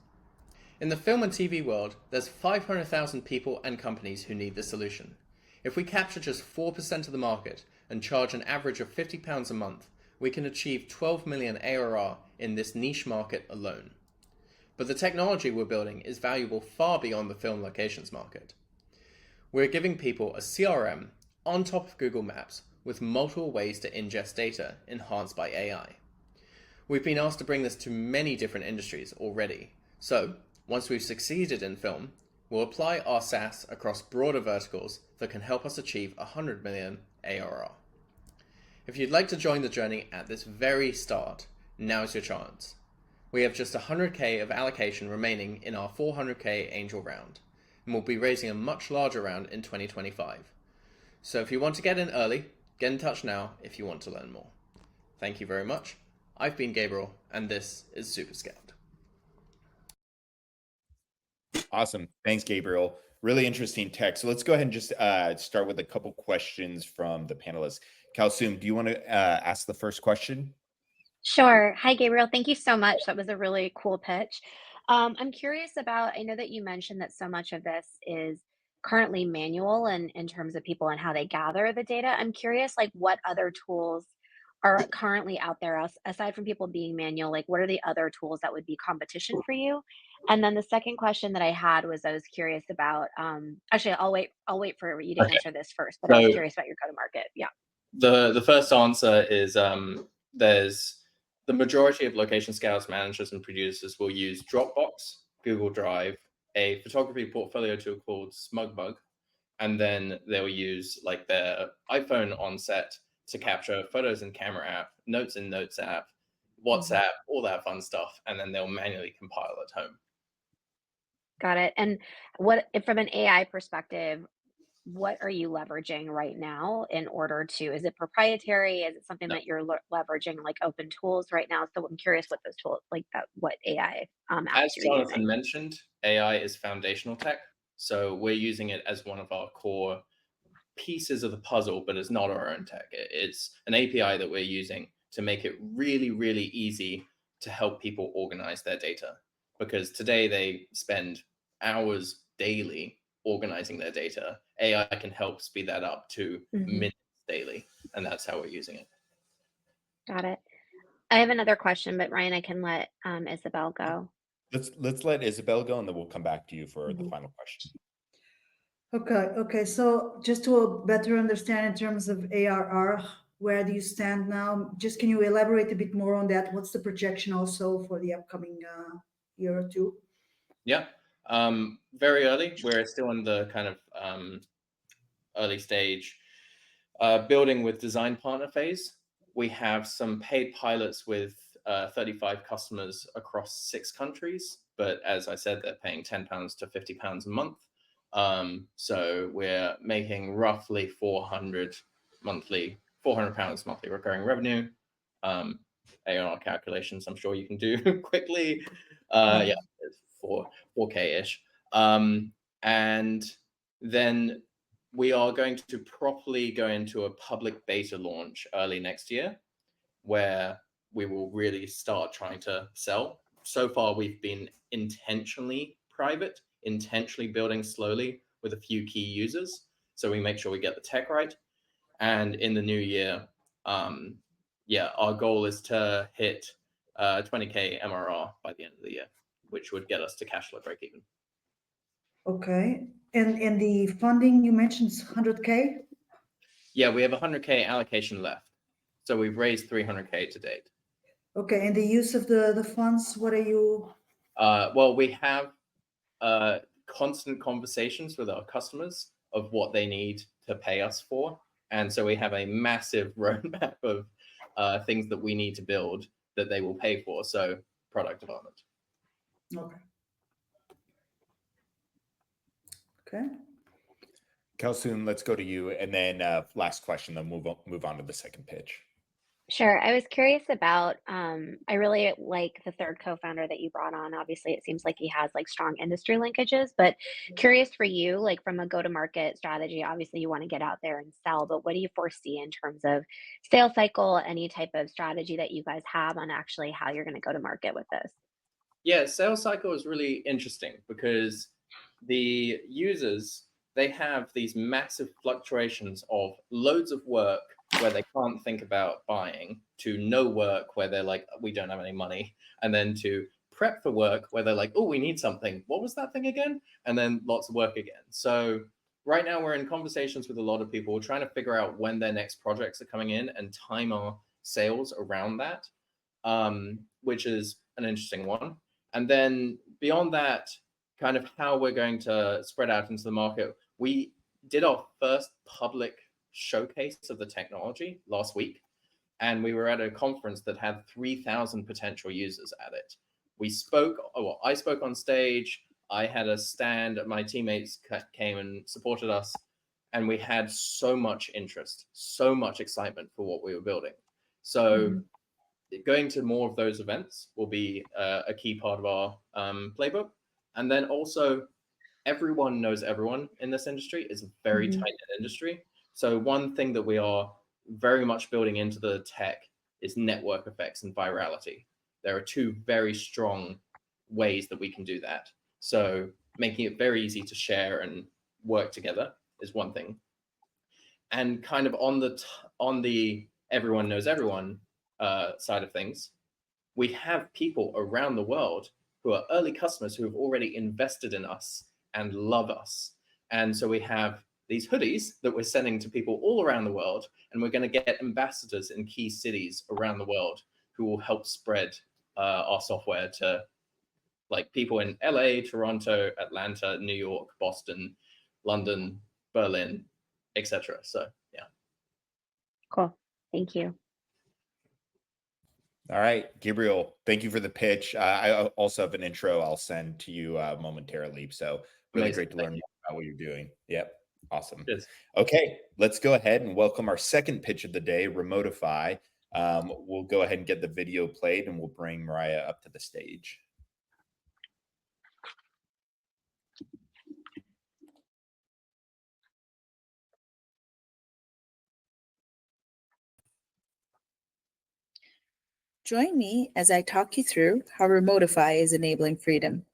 In the film and TV world, there's 500,000 people and companies who need this solution. If we capture just 4% of the market and charge an average of £50 a month, we can achieve 12 million ARR in this niche market alone. But the technology we're building is valuable far beyond the film locations market. We're giving people a CRM on top of Google Maps with multiple ways to ingest data enhanced by AI. We've been asked to bring this to many different industries already. So, once we've succeeded in film, we'll apply our SaaS across broader verticals that can help us achieve 100 million ARR. If you'd like to join the journey at this very start, now's your chance. We have just 100K of allocation remaining in our 400K angel round, and we'll be raising a much larger round in 2025. So if you want to get in early, get in touch now if you want to learn more. Thank you very much. I've been Gabriel, and this is SuperScout. Awesome. Thanks, Gabriel. Really interesting tech. So let's go ahead and just start with a couple questions from the panelists. Kalsum, do you want to ask the first question? Sure. Hi, Gabriel. Thank you so much. That was a really cool pitch. I'm curious about, I know that you mentioned that so much of this is currently manual and in terms of people and how they gather the data. I'm curious, like, what other tools are currently out there aside from people being manual? Like, what are the other tools that would be competition for you? And then the second question that I had was I was curious about, actually, I'll wait for you to Okay. answer this first, but I was So curious about your go-to-market. Yeah. the first answer is there's the majority of location scouts, managers, and producers will use Dropbox, Google Drive, a photography portfolio tool called SmugBug, and then they'll use like their iPhone on set to capture photos in Camera app, notes in Notes app, WhatsApp, all that fun stuff, and then they'll manually compile at home. Got it. And from an AI perspective, what are you leveraging right now in order to, is it proprietary? Is it something No. that you're leveraging like open tools right now? So I'm curious what those tools, like that, what AI apps As you're Jonathan using. mentioned, AI is foundational tech. So we're using it as one of our core pieces of the puzzle, but it's not our own tech. It's an API that we're using to make it really, really easy to help people organize their data. Because today they spend hours daily organizing their data. AI can help speed that up to minutes daily, and that's how we're using it. Got it. I have another question, but Ryan, I can let Isabel go. Let's let Isabel go, and then we'll come back to you for the final question. Okay. So just to better understand in terms of ARR, where do you stand now? Just can you elaborate a bit more on that? What's the projection also for the upcoming year or two? Yeah, very early. We're still in the kind of early stage building with design partner phase. We have some paid pilots with 35 customers across 6 countries, but as I said, they're paying £10 to £50 a month. So we're making roughly £400 monthly recurring revenue. ARR calculations, I'm sure you can do quickly. Yeah, it's 4K-ish. And then we are going to properly go into a public beta launch early next year, where we will really start trying to sell. So far, we've been intentionally private, intentionally building slowly with a few key users. So we make sure we get the tech right. And in the new year, our goal is to hit 20K MRR by the end of the year, which would get us to cash flow break even. Okay. And the funding you mentioned is 100K? Yeah, we have 100K allocation left. So we've raised 300K to date. Okay. And the use of the funds, what are you? Well, we have constant conversations with our customers of what they need to pay us for. And so we have a massive roadmap of things that we need to build that they will pay for. So product development. Okay. Kalsoon, let's go to you, and then last question, then move on to the second pitch. Sure. I was curious about, I really like the third co-founder that you brought on. Obviously, it seems like he has like strong industry linkages, but curious for you, like from a go-to-market strategy, obviously you want to get out there and sell, but what do you foresee in terms of sales cycle, any type of strategy that you guys have on actually how you're going to go to market with this? Yeah, sales cycle is really interesting because the users, they have these massive fluctuations of loads of work where they can't think about buying, to no work where they're like, we don't have any money, and then to prep for work where they're like, oh, we need something. What was that thing again? And then lots of work again. So right now we're in conversations with a lot of people. We're trying to figure out when their next projects are coming in and time our sales around that, which is an interesting one. And then beyond that, kind of how we're going to spread out into the market. We did our first public showcase of the technology last week, and we were at a conference that had 3,000 potential users at it. I spoke on stage, I had a stand, my teammates came and supported us, and we had so much interest, so much excitement for what we were building. So going to more of those events will be a key part of our playbook. And then also, everyone knows everyone in this industry. It's a very tight-knit industry. So one thing that we are very much building into the tech is network effects and virality. There are 2 very strong ways that we can do that. So making it very easy to share and work together is one thing. And kind of on the everyone knows everyone side of things, we have people around the world who are early customers who have already invested in us and love us. And so we have these hoodies that we're sending to people all around the world, and we're going to get ambassadors in key cities around the world who will help spread our software to like people in LA, Toronto, Atlanta, New York, Boston, London, Berlin, etc. So yeah. Cool. Thank you. All right, Gabriel, thank you for the pitch. I also have an intro I'll send to you momentarily. So really Amazing. Great to learn more about what you're doing. Yep. Awesome. Cheers. Okay, let's go ahead and welcome our second pitch of the day, Remotify. We'll go ahead and get the video played, and we'll bring Mariah up to the stage. Join me as I talk you through how Remotify is enabling freedom.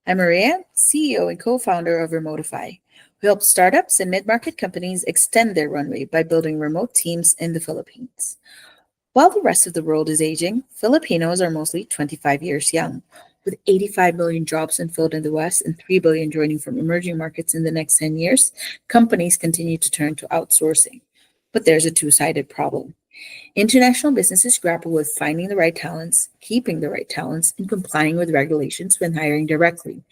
I'm Maria, CEO and co-founder of Remotify. We help startups and mid-market companies extend their runway by building remote teams in the Philippines. While the rest of the world is aging, Filipinos are mostly 25 years young. With 85 million jobs unfilled in the West and 3 billion joining from emerging markets in the next 10 years, companies continue to turn to outsourcing. But there's a two-sided problem. International businesses grapple with finding the right talents, keeping the right talents, and complying with regulations when hiring directly.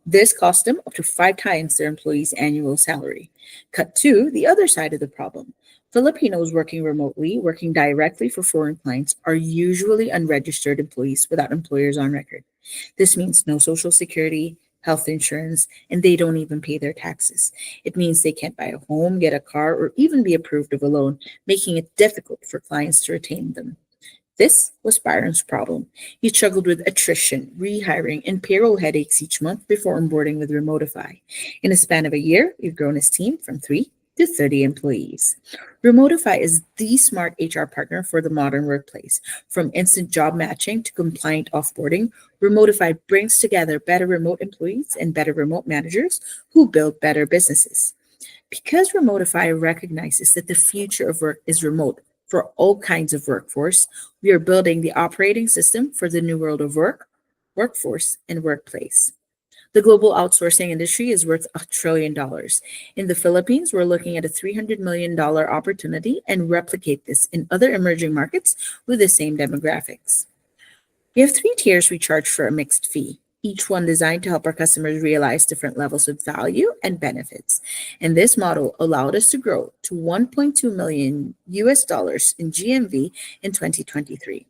This costs them up to 5 times their employees' annual salary. Cut to the other side of the problem. Filipinos working remotely, working directly for foreign clients, are usually unregistered employees without employers on record. This means no social security, health insurance, and they don't even pay their taxes. It means they can't buy a home, get a car, or even be approved of a loan, making it difficult for clients to retain them. This was Byron's problem. He struggled with attrition, rehiring, and payroll headaches each month before onboarding with Remotify. In a span of a year, we've grown his team from 3 to 30 employees. Remotify is the smart HR partner for the modern workplace. From instant job matching to compliant offboarding, Remotify brings together better remote employees and better remote managers who build better businesses. Because Remotify recognizes that the future of work is remote for all kinds of workforce, we are building the operating system for the new world of work, workforce, and workplace. The global outsourcing industry is worth $1 trillion. In the Philippines, we're looking at a $300 million opportunity and replicate this in other emerging markets with the same demographics. We have 3 tiers we charge for a mixed fee, each one designed to help our customers realize different levels of value and benefits. And this model allowed us to grow to $1.2 million in GMV in 2023.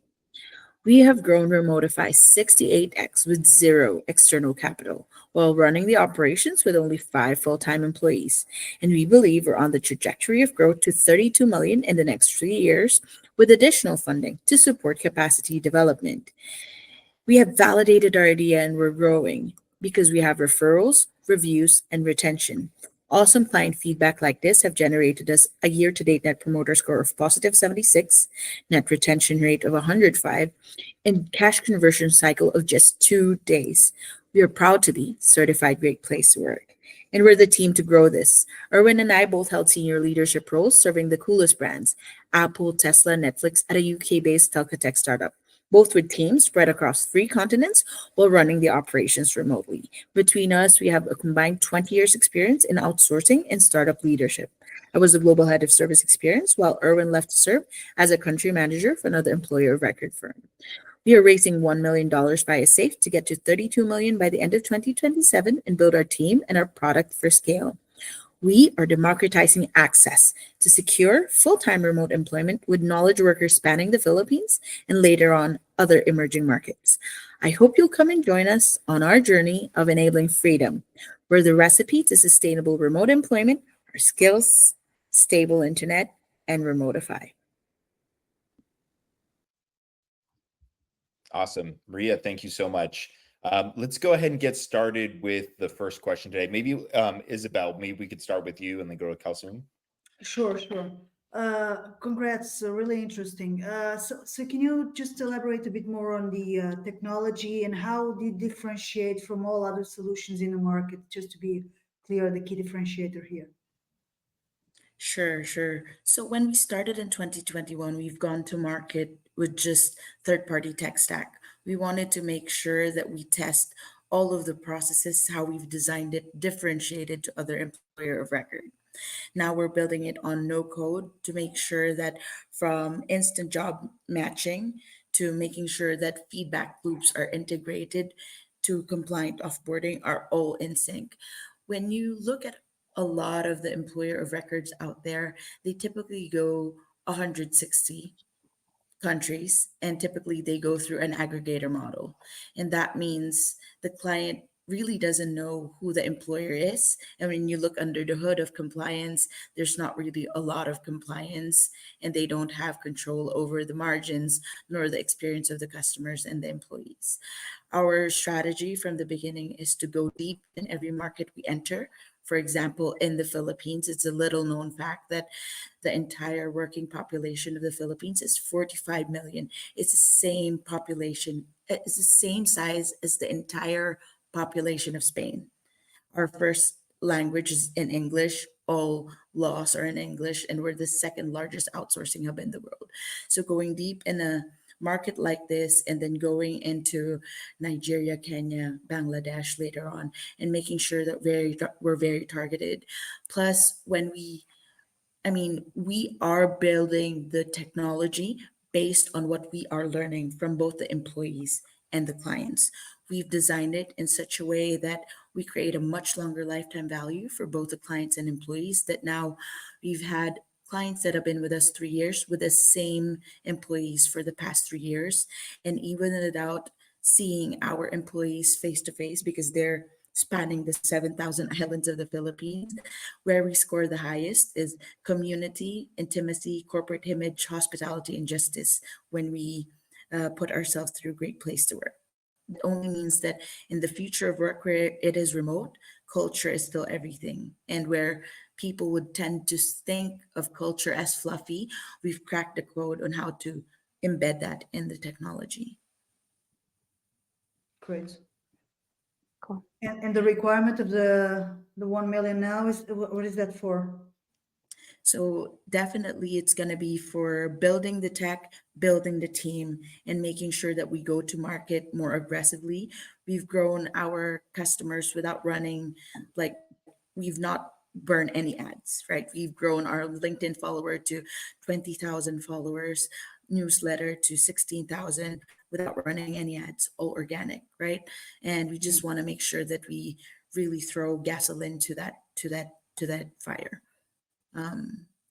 We have grown Remotify 68x with 0 external capital, while running the operations with only 5 full-time employees. And we believe we're on the trajectory of growth to 32 million in the next 3 years, with additional funding to support capacity development. We have validated our idea and we're growing because we have referrals, reviews, and retention. Awesome client feedback like this have generated us a year-to-date net promoter score of positive 76, net retention rate of 105, and cash conversion cycle of just 2 days. We are proud to be certified Great Place to Work. And we're the team to grow this. Erwin and I both held senior leadership roles serving the coolest brands, Apple, Tesla, Netflix, at a UK-based telco tech startup, both with teams spread across 3 continents while running the operations remotely. Between us, we have a combined 20 years experience in outsourcing and startup leadership. I was the global head of service experience, while Erwin left to serve as a country manager for another employer of record firm. We are raising $1 million via SAFE to get to 32 million by the end of 2027 and build our team and our product for scale. We are democratizing access to secure full-time remote employment with knowledge workers spanning the Philippines and later on other emerging markets. I hope you'll come and join us on our journey of enabling freedom, where the recipe to sustainable remote employment are skills, stable internet, and Remotify. Awesome. Maria, thank you so much. Let's go ahead and get started with the first question today. Maybe Isabel, maybe we could start with you and then go to Kalsum. Sure, sure. Congrats, really interesting. So can you just elaborate a bit more on the technology and how they differentiate from all other solutions in the market, just to be clear, the key differentiator here? Sure, sure. So when we started in 2021, we've gone to market with just third-party tech stack. We wanted to make sure that we test all of the processes, how we've designed it, differentiated to other employer of record. Now we're building it on no code to make sure that from instant job matching to making sure that feedback loops are integrated to compliant offboarding are all in sync. When you look at a lot of the employer of records out there, they typically go 160 countries, and typically they go through an aggregator model. And that means the client really doesn't know who the employer is. And when you look under the hood of compliance, there's not really a lot of compliance, and they don't have control over the margins nor the experience of the customers and the employees. Our strategy from the beginning is to go deep in every market we enter. For example, in the Philippines, it's a little known fact that the entire working population of the Philippines is 45 million. It's the same population, it's the same size as the entire population of Spain. Our first language is in English. All laws are in English, and we're the second largest outsourcing hub in the world. So going deep in a market like this, and then going into Nigeria, Kenya, Bangladesh later on, and making sure that we're very targeted. Plus, we are building the technology based on what we are learning from both the employees and the clients. We've designed it in such a way that we create a much longer lifetime value for both the clients and employees, that now we've had clients that have been with us 3 years with the same employees for the past 3 years. And even without seeing our employees face to face, because they're spanning the 7,000 islands of the Philippines, where we score the highest is community, intimacy, corporate image, hospitality, and justice when we put ourselves through a great place to work. It only means that in the future of work where it is remote, culture is still everything. And where people would tend to think of culture as fluffy, we've cracked the code on how to embed that in the technology. Great. Cool. And the requirement of the 1 million now is, what is that for? So definitely it's going to be for building the tech, building the team, and making sure that we go to market more aggressively. We've grown our customers without running, like, we've not burned any ads, right? We've grown our LinkedIn follower to 20,000 followers, newsletter to 16,000 without running any ads, all organic, right? And we just want to make sure that we really throw gasoline to that fire.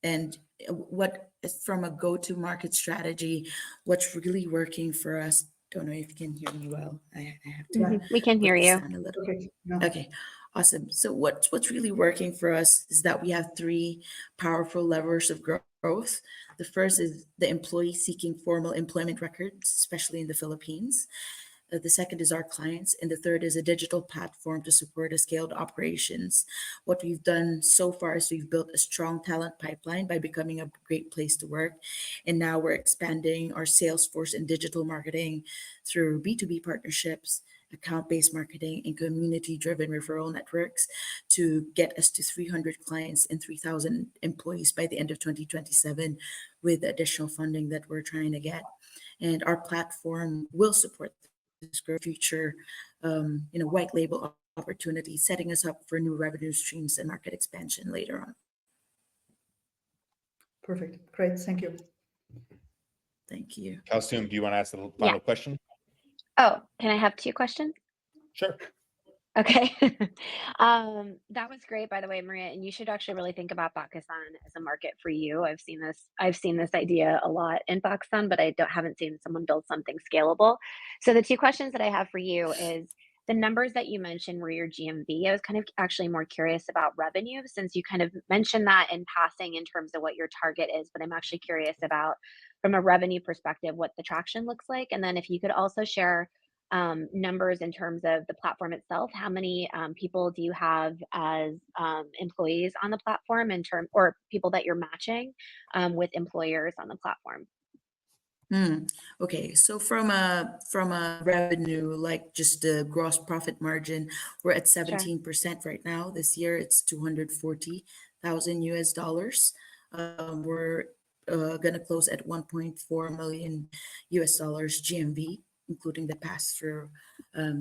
And what, from a go-to-market strategy, what's really working for us? Don't know if you can hear me well. I have to. We can hear put the you. sound a little. Okay. Yeah. Okay, awesome. So what's really working for us is that we have 3 powerful levers of growth. The first is the employee seeking formal employment records, especially in the Philippines. The second is our clients, and the third is a digital platform to support a scaled operations. What we've done so far is we've built a strong talent pipeline by becoming a great place to work. And now we're expanding our sales force and digital marketing through B2B partnerships, account-based marketing, and community-driven referral networks to get us to 300 clients and 3,000 employees by the end of 2027 with additional funding that we're trying to get. And our platform will support this growth future, white label opportunity, setting us up for new revenue streams and market expansion later on. Perfect. Great. Thank you. Thank you. Kalsum, do you want to ask the final question? Oh, can I have 2 questions? Sure. Okay. That was great, by the way, Maria, and you should actually really think about Pakistan as a market for you. I've seen this idea a lot in Pakistan, but I haven't seen someone build something scalable. So the 2 questions that I have for you is the numbers that you mentioned were your GMV. I was kind of actually more curious about revenue, since you kind of mentioned that in passing in terms of what your target is, but I'm actually curious about, from a revenue perspective, what the traction looks like. And then if you could also share numbers in terms of the platform itself. How many people do you have as employees on the platform, or people that you're matching with employers on the platform? Okay, so from a revenue, like just the gross profit margin, we're at 17% right now. This year it's $240,000 US. We're gonna close at $1.4 million US GMV, including the pass-through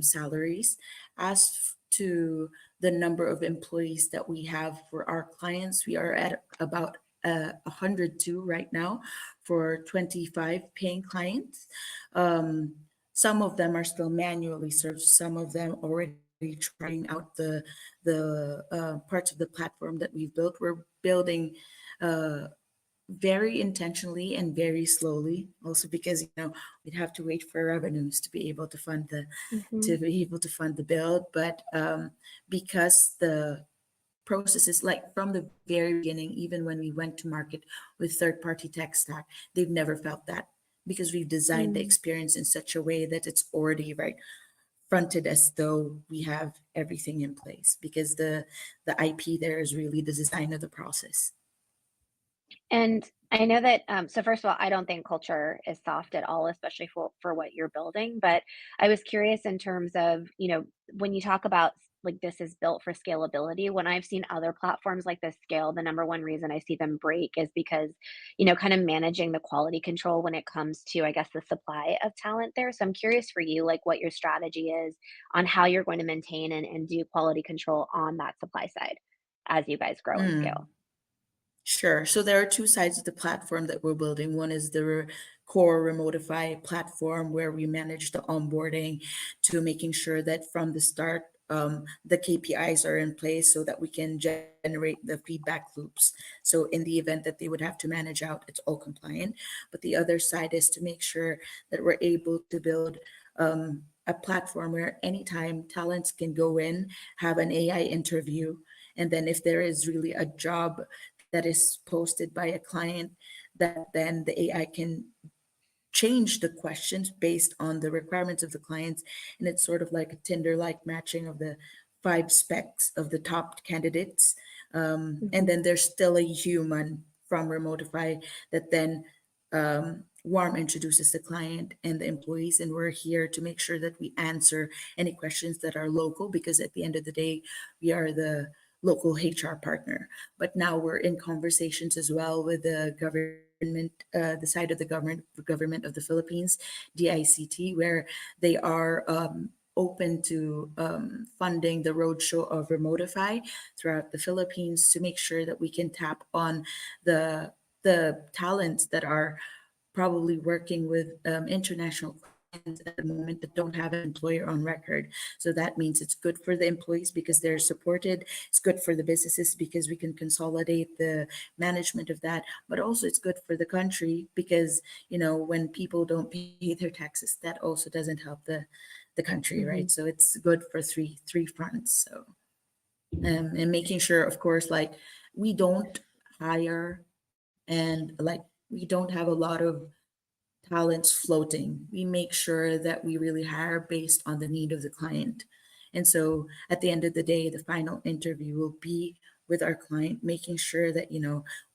salaries. As to the number of employees that we have for our clients, we are at about 102 right now for 25 paying clients. Some of them are still manually served. Some of them already trying out the parts of the platform that we've built. We're building very intentionally and very slowly, also because we'd have to wait for revenues to be able to fund the build. But because the processes, like from the very beginning, even when we went to market with third-party tech stack, they've never felt that, because we've designed the experience in such a way that it's already right fronted as though we have everything in place, because the IP there is really the design of the process. And I know that, so first of all, I don't think culture is soft at all, especially for what you're building. But I was curious in terms of, when you talk about like this is built for scalability, when I've seen other platforms like this scale, the number one reason I see them break is because, kind of managing the quality control when it comes to, I guess, the supply of talent there. So I'm curious for you, like what your strategy is on how you're going to maintain and do quality control on that supply side as you guys grow and Mm. scale. Sure. So there are two sides of the platform that we're building. One is the core Remotify platform where we manage the onboarding to making sure that from the start, the KPIs are in place so that we can generate the feedback loops. So in the event that they would have to manage out, it's all compliant. But the other side is to make sure that we're able to build a platform where anytime talents can go in, have an AI interview, and then if there is really a job that is posted by a client, that then the AI can change the questions based on the requirements of the clients. And it's sort of like a Tinder like matching of the 5 specs of the top candidates. And then there's still a human from Remotify that then warm introduces the client and the employees. And we're here to make sure that we answer any questions that are local, because at the end of the day, we are the local HR partner. But now we're in conversations as well with the government, the side of the government of the Philippines, DICT, where they are open to funding the roadshow of Remotify throughout the Philippines to make sure that we can tap on the talents that are probably working with international clients at the moment that don't have an employer on record. So that means it's good for the employees because they're supported. It's good for the businesses because we can consolidate the management of that. But also it's good for the country because, when people don't pay their taxes, that also doesn't help the country, right? So it's good for three fronts. So and making sure, of course, like we don't hire and like we don't have a lot of talents floating. We make sure that we really hire based on the need of the client. And so at the end of the day, the final interview will be with our client, making sure that,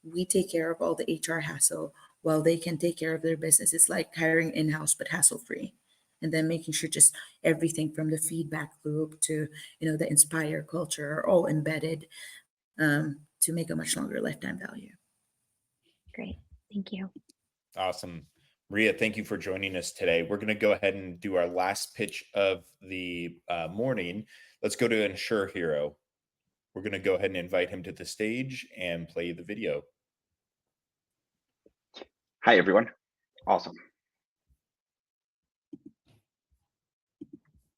we take care of all the HR hassle while they can take care of their business. It's like hiring in-house, but hassle-free. And then making sure just everything from the feedback loop to, the inspire culture are all embedded to make a much longer lifetime value. Great. Thank you. Awesome. Maria, thank you for joining us today. We're going to go ahead and do our last pitch of the morning. Let's go to InsureHero. We're going to go ahead and invite him to the stage and play the video. Hi, everyone. Awesome.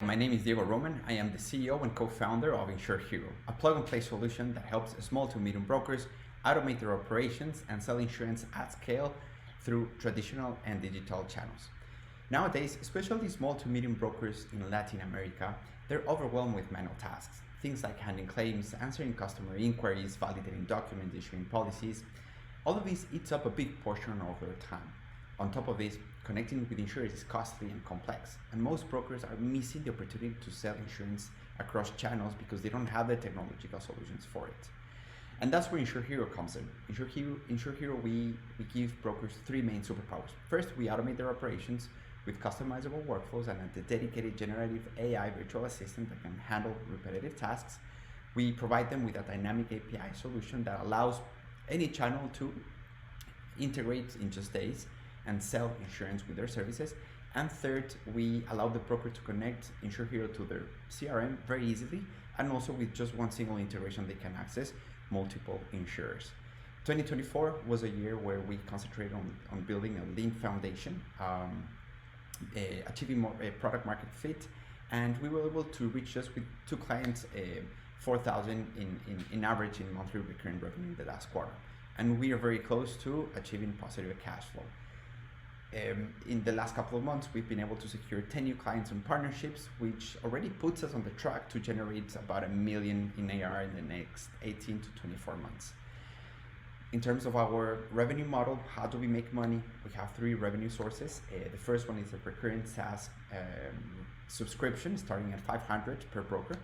My name is Diego Roman. I am the CEO and co-founder of InsureHero, a plug-and-play solution that helps small to medium brokers automate their operations and sell insurance at scale through traditional and digital channels. Nowadays, especially small to medium brokers in Latin America, they're overwhelmed with manual tasks. Things like handling claims, answering customer inquiries, validating documents, issuing policies. All of this eats up a big portion of their time. On top of this, connecting with insurers is costly and complex, and most brokers are missing the opportunity to sell insurance across channels because they don't have the technological solutions for it. And that's where InsureHero comes in. InsureHero, we give brokers 3 main superpowers. First, we automate their operations with customizable workflows and a dedicated generative AI virtual assistant that can handle repetitive tasks. We provide them with a dynamic API solution that allows any channel to integrate in just days and sell insurance with their services. And third, we allow the broker to connect InsureHero to their CRM very easily, and also with just one single integration they can access multiple insurers. 2024 was a year where we concentrated on building a lean foundation, achieving more product market fit, and we were able to reach just with 2 clients 4,000 in average in monthly recurring revenue in the last quarter. And we are very close to achieving positive cash flow. In the last couple of months, we've been able to secure 10 new clients and partnerships, which already puts us on the track to generate about $1 million in AR in the next 18 to 24 months. In terms of our revenue model, how do we make money? We have 3 revenue sources. The first one is a recurrent SaaS subscription starting at $500 per broker.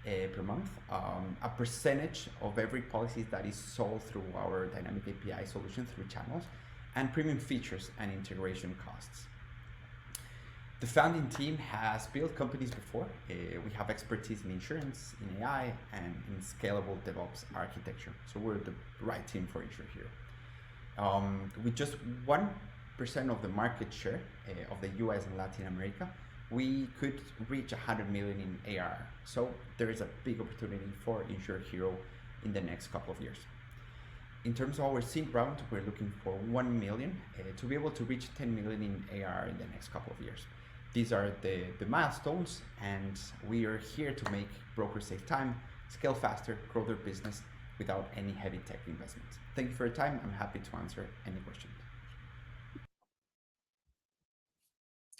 per month, a percentage of every policy that is sold through our dynamic API solution through channels, and premium features and integration costs. The founding team has built companies before. We have expertise in insurance, in AI, and in scalable DevOps architecture. So we're the right team for InsureHero. With just 1% of the market share of the US and Latin America, we could reach 100 million in ARR. So there is a big opportunity for InsureHero in the next couple of years. In terms of our seed round, we're looking for 1 million to be able to reach 10 million in ARR in the next couple of years. These are the milestones, and we are here to make brokers save time, scale faster, grow their business without any heavy tech investments. Thank you for your time. I'm happy to answer any questions.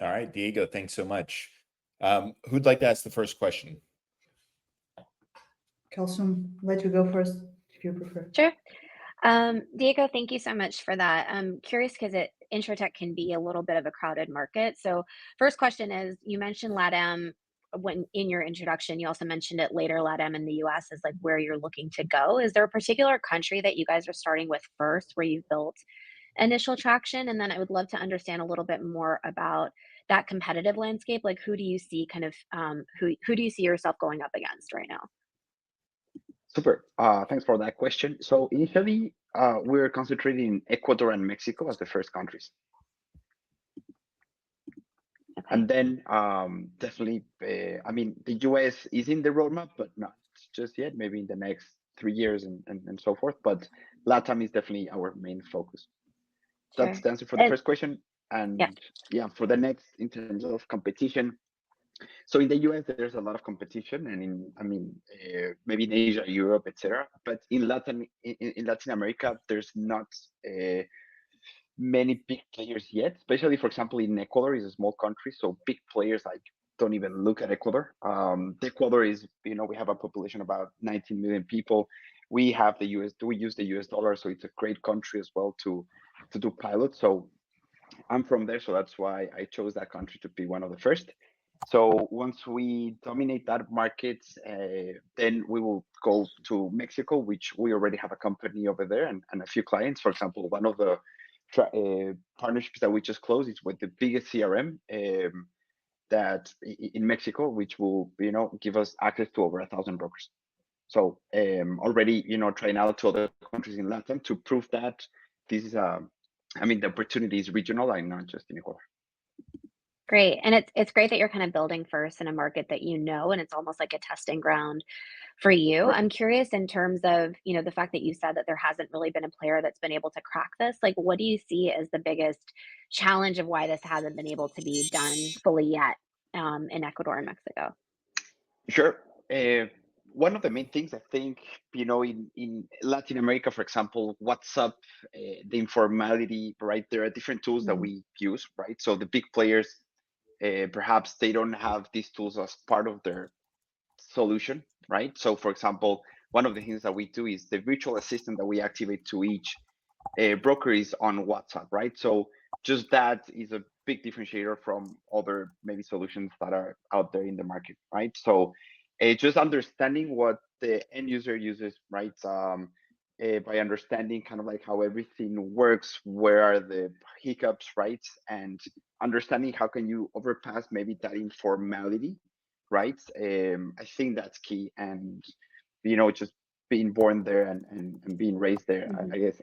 All right, Diego, thanks so much. Who'd like to ask the first question? Kalsum, let you go first if you prefer. Sure. Diego, thank you so much for that. I'm curious because InsurTech can be a little bit of a crowded market. So first question is, you mentioned LATAM when in your introduction, you also mentioned it later, LATAM in the US is like where you're looking to go. Is there a particular country that you guys are starting with first where you've built initial traction? And then I would love to understand a little bit more about that competitive landscape. Like who do you see kind of, who do you see yourself going up against right now? Super. Thanks for that question. So initially, we're concentrating in Ecuador and Mexico as the first countries. Okay. And then definitely, I mean, the US is in the roadmap, but not just yet, maybe in the next 3 years and so forth. But LATAM is definitely our main focus. Sure. That's the answer for the first question. And yeah. yeah, for the next, in terms of competition, so in the US, there's a lot of competition, and maybe in Asia, Europe, etc. But in Latin America, there's not many big players yet. Especially, for example, in Ecuador is a small country, so big players like don't even look at Ecuador. Ecuador is, we have a population about 19 million people. We have we use the US dollar, so it's a great country as well to do pilots. So I'm from there, so that's why I chose that country to be one of the first. So once we dominate that market, then we will go to Mexico, which we already have a company over there and a few clients. For example, one of the partnerships that we just closed is with the biggest CRM that in Mexico, which will give us access to over 1,000 brokers. So already trying out to other countries in Latin to prove that this is the opportunity is regional and not just in Ecuador. Great. And it's great that you're kind of building first in a market that and it's almost like a testing ground for you. Right. I'm curious in terms of, the fact that you said that there hasn't really been a player that's been able to crack this. Like, what do you see as the biggest challenge of why this hasn't been able to be done fully yet in Ecuador and Mexico? Sure. One of the main things I think, in Latin America, for example, WhatsApp, the informality, right? There are different tools that we use, right? So the big players, perhaps they don't have these tools as part of their solution, right? So for example, one of the things that we do is the virtual assistant that we activate to each broker is on WhatsApp, right? So just that is a big differentiator from other maybe solutions that are out there in the market, right? So just understanding what the end user uses, right? By understanding kind of like how everything works, where are the hiccups, right? And understanding how can you overpass maybe that informality, right? I think that's key. And, just being born there and being raised there, I guess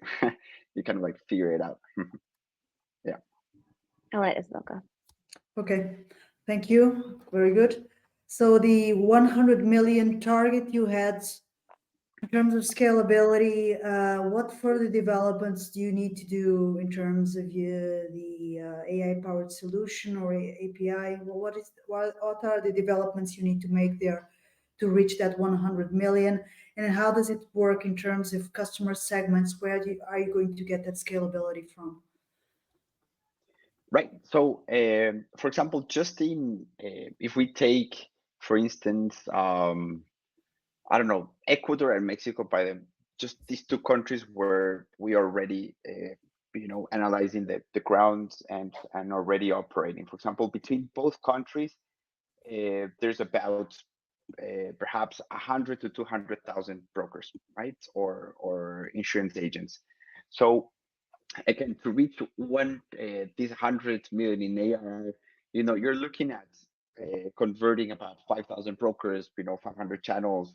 you kind of like figure it out. Yeah. I'll let Isabel go. Okay, thank you. Very good. So the 100 million target you had in terms of scalability, what further developments do you need to do in terms of the AI-powered solution or API? What are the developments you need to make there to reach that 100 million? And how does it work in terms of customer segments? Where are you going to get that scalability from? Right. So, for example, just if we take, for instance, I don't know, Ecuador and Mexico, just these two countries where we are already, analyzing the grounds and already operating. For example, between both countries, there's about perhaps 100 to 200,000 brokers, right, or insurance agents. So again, to reach these 100 million in ARR, you're looking at converting about 5,000 brokers, 500 channels.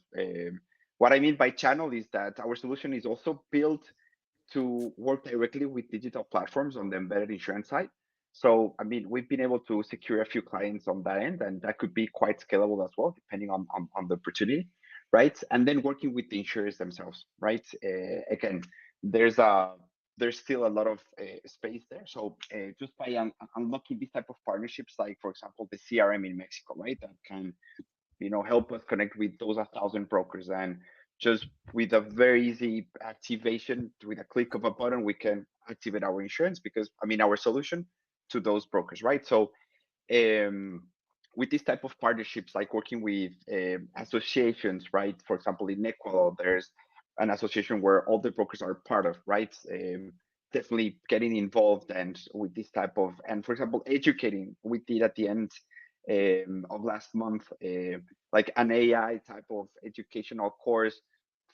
What I mean by channel is that our solution is also built to work directly with digital platforms on the embedded insurance side. So, I mean, we've been able to secure a few clients on that end, and that could be quite scalable as well, depending on the opportunity, right? And then working with the insurers themselves, right? Again, there's still a lot of space there. So just by unlocking these type of partnerships, like for example, the CRM in Mexico, right, that can help us connect with those 1,000 brokers, and just with a very easy activation, with a click of a button, we can activate our insurance, because I mean our solution to those brokers, right? So with this type of partnerships, like working with associations, right? For example, in Ecuador, there's an association where all the brokers are part of, right? Definitely getting involved, and with this type of, and for example, educating. We did at the end of last month, like an AI type of educational course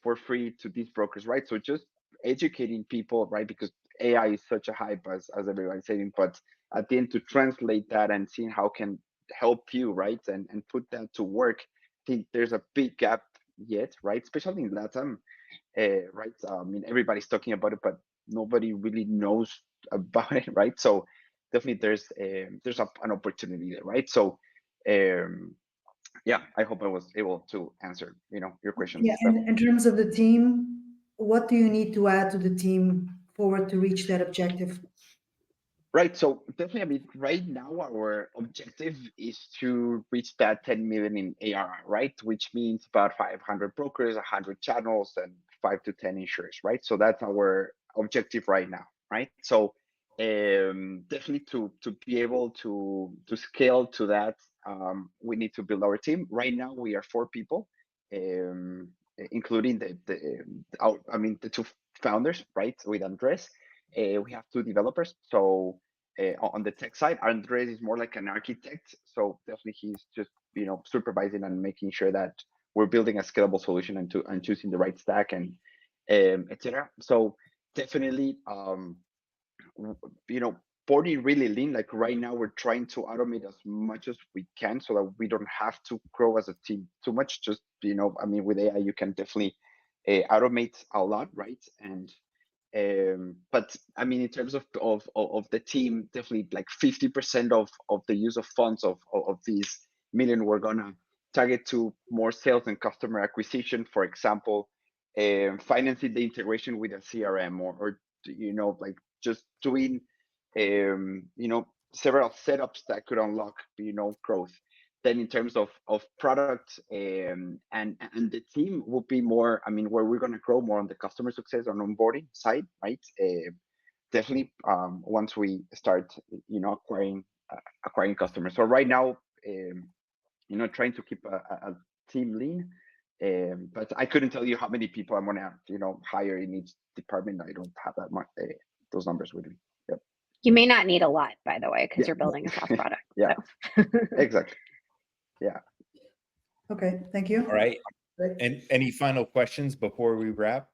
for free to these brokers, right? So just educating people, right? Because AI is such a hype, as everyone's saying, but at the end, to translate that and seeing how can help you, right? And put that to work. I think there's a big gap yet, right? Especially in Latam, right? I mean, everybody's talking about it, but nobody really knows about it, right? So definitely there's an opportunity there, right? So yeah, I hope I was able to answer your question. Yeah, and in terms of the team, what do you need to add to the team forward to reach that objective? Right. So definitely, I mean, right now our objective is to reach that 10 million in ARR, right? Which means about 500 brokers, 100 channels, and 5 to 10 insurers, right? So that's our objective right now, right? So definitely to be able to scale to that, we need to build our team. Right now we are 4 people, including the 2 founders, right? With Andres. We have 2 developers. So on the tech side, Andres is more like an architect. So definitely he's just supervising and making sure that we're building a scalable solution, and choosing the right stack, and etc. So definitely boarding really lean. Like right now we're trying to automate as much as we can, so that we don't have to grow as a team too much. Just I mean, with AI you can definitely automate a lot, right? And but I mean, in terms of the team, definitely like 50% of the use of funds of these million, we're gonna target to more sales and customer acquisition. For example, financing the integration with a CRM, or like just doing several setups that could unlock growth. Then in terms of product, and the team will be more, I mean, where we're going to grow more on the customer success on onboarding side, right? Definitely once we start acquiring customers. So right now, trying to keep a team lean, but I couldn't tell you how many people I'm going to hire in each department. I don't have that much those numbers with me. Yep. You may not need a lot, by the way, because Yeah. you're building a SaaS product. Yeah. So. Exactly. Yeah. Okay, thank you. All right. Great. And any final questions before we wrap?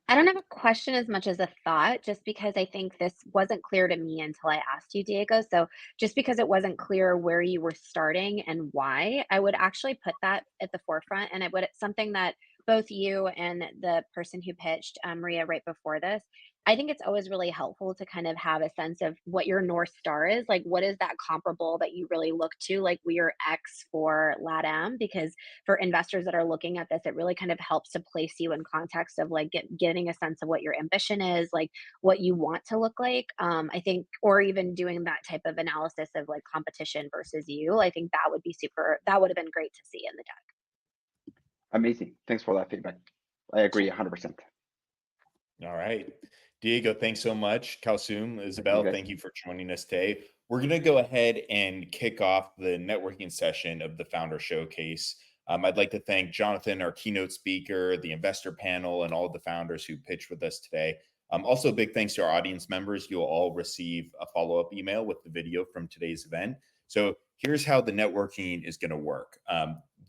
I don't have a question as much as a thought, just because I think this wasn't clear to me until I asked you, Diego. So just because it wasn't clear where you were starting and why, I would actually put that at the forefront. And it's something that both you and the person who pitched, Maria, right before this, I think it's always really helpful to kind of have a sense of what your North Star is. Like, what is that comparable that you really look to? Like, we are X for LATAM, because for investors that are looking at this, it really kind of helps to place you in context of like getting a sense of what your ambition is, like what you want to look like. I think, or even doing that type of analysis of like competition versus you. I think that would have been great to see in the deck. Amazing. Thanks for that feedback. I agree 100%. All right. Diego, thanks so much. Kalsum, Isabel, thank you for joining us today. We're going to go ahead and kick off the networking session of the Founder Showcase. I'd like to thank Jonathan, our keynote speaker, the investor panel, and all of the founders who pitched with us today. Also, a big thanks to our audience members. You'll all receive a follow-up email with the video from today's event. So here's how the networking is going to work.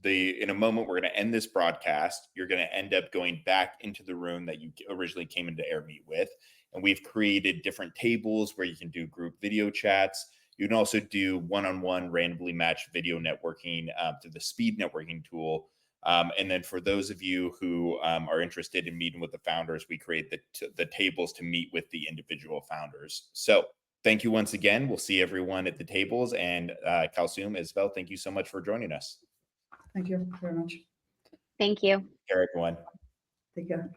in a moment, we're going to end this broadcast. You're going to end up going back into the room that you originally came into AirMeet with. And we've created different tables where you can do group video chats. You can also do one-on-one randomly matched video networking through the speed networking tool. And then for those of you who are interested in meeting with the founders, we create the tables to meet with the individual founders. So thank you once again. We'll see everyone at the tables. And Kalsum, Isabel, thank you so much for joining us. Thank you very much. Thank you. Take care, everyone. Take care.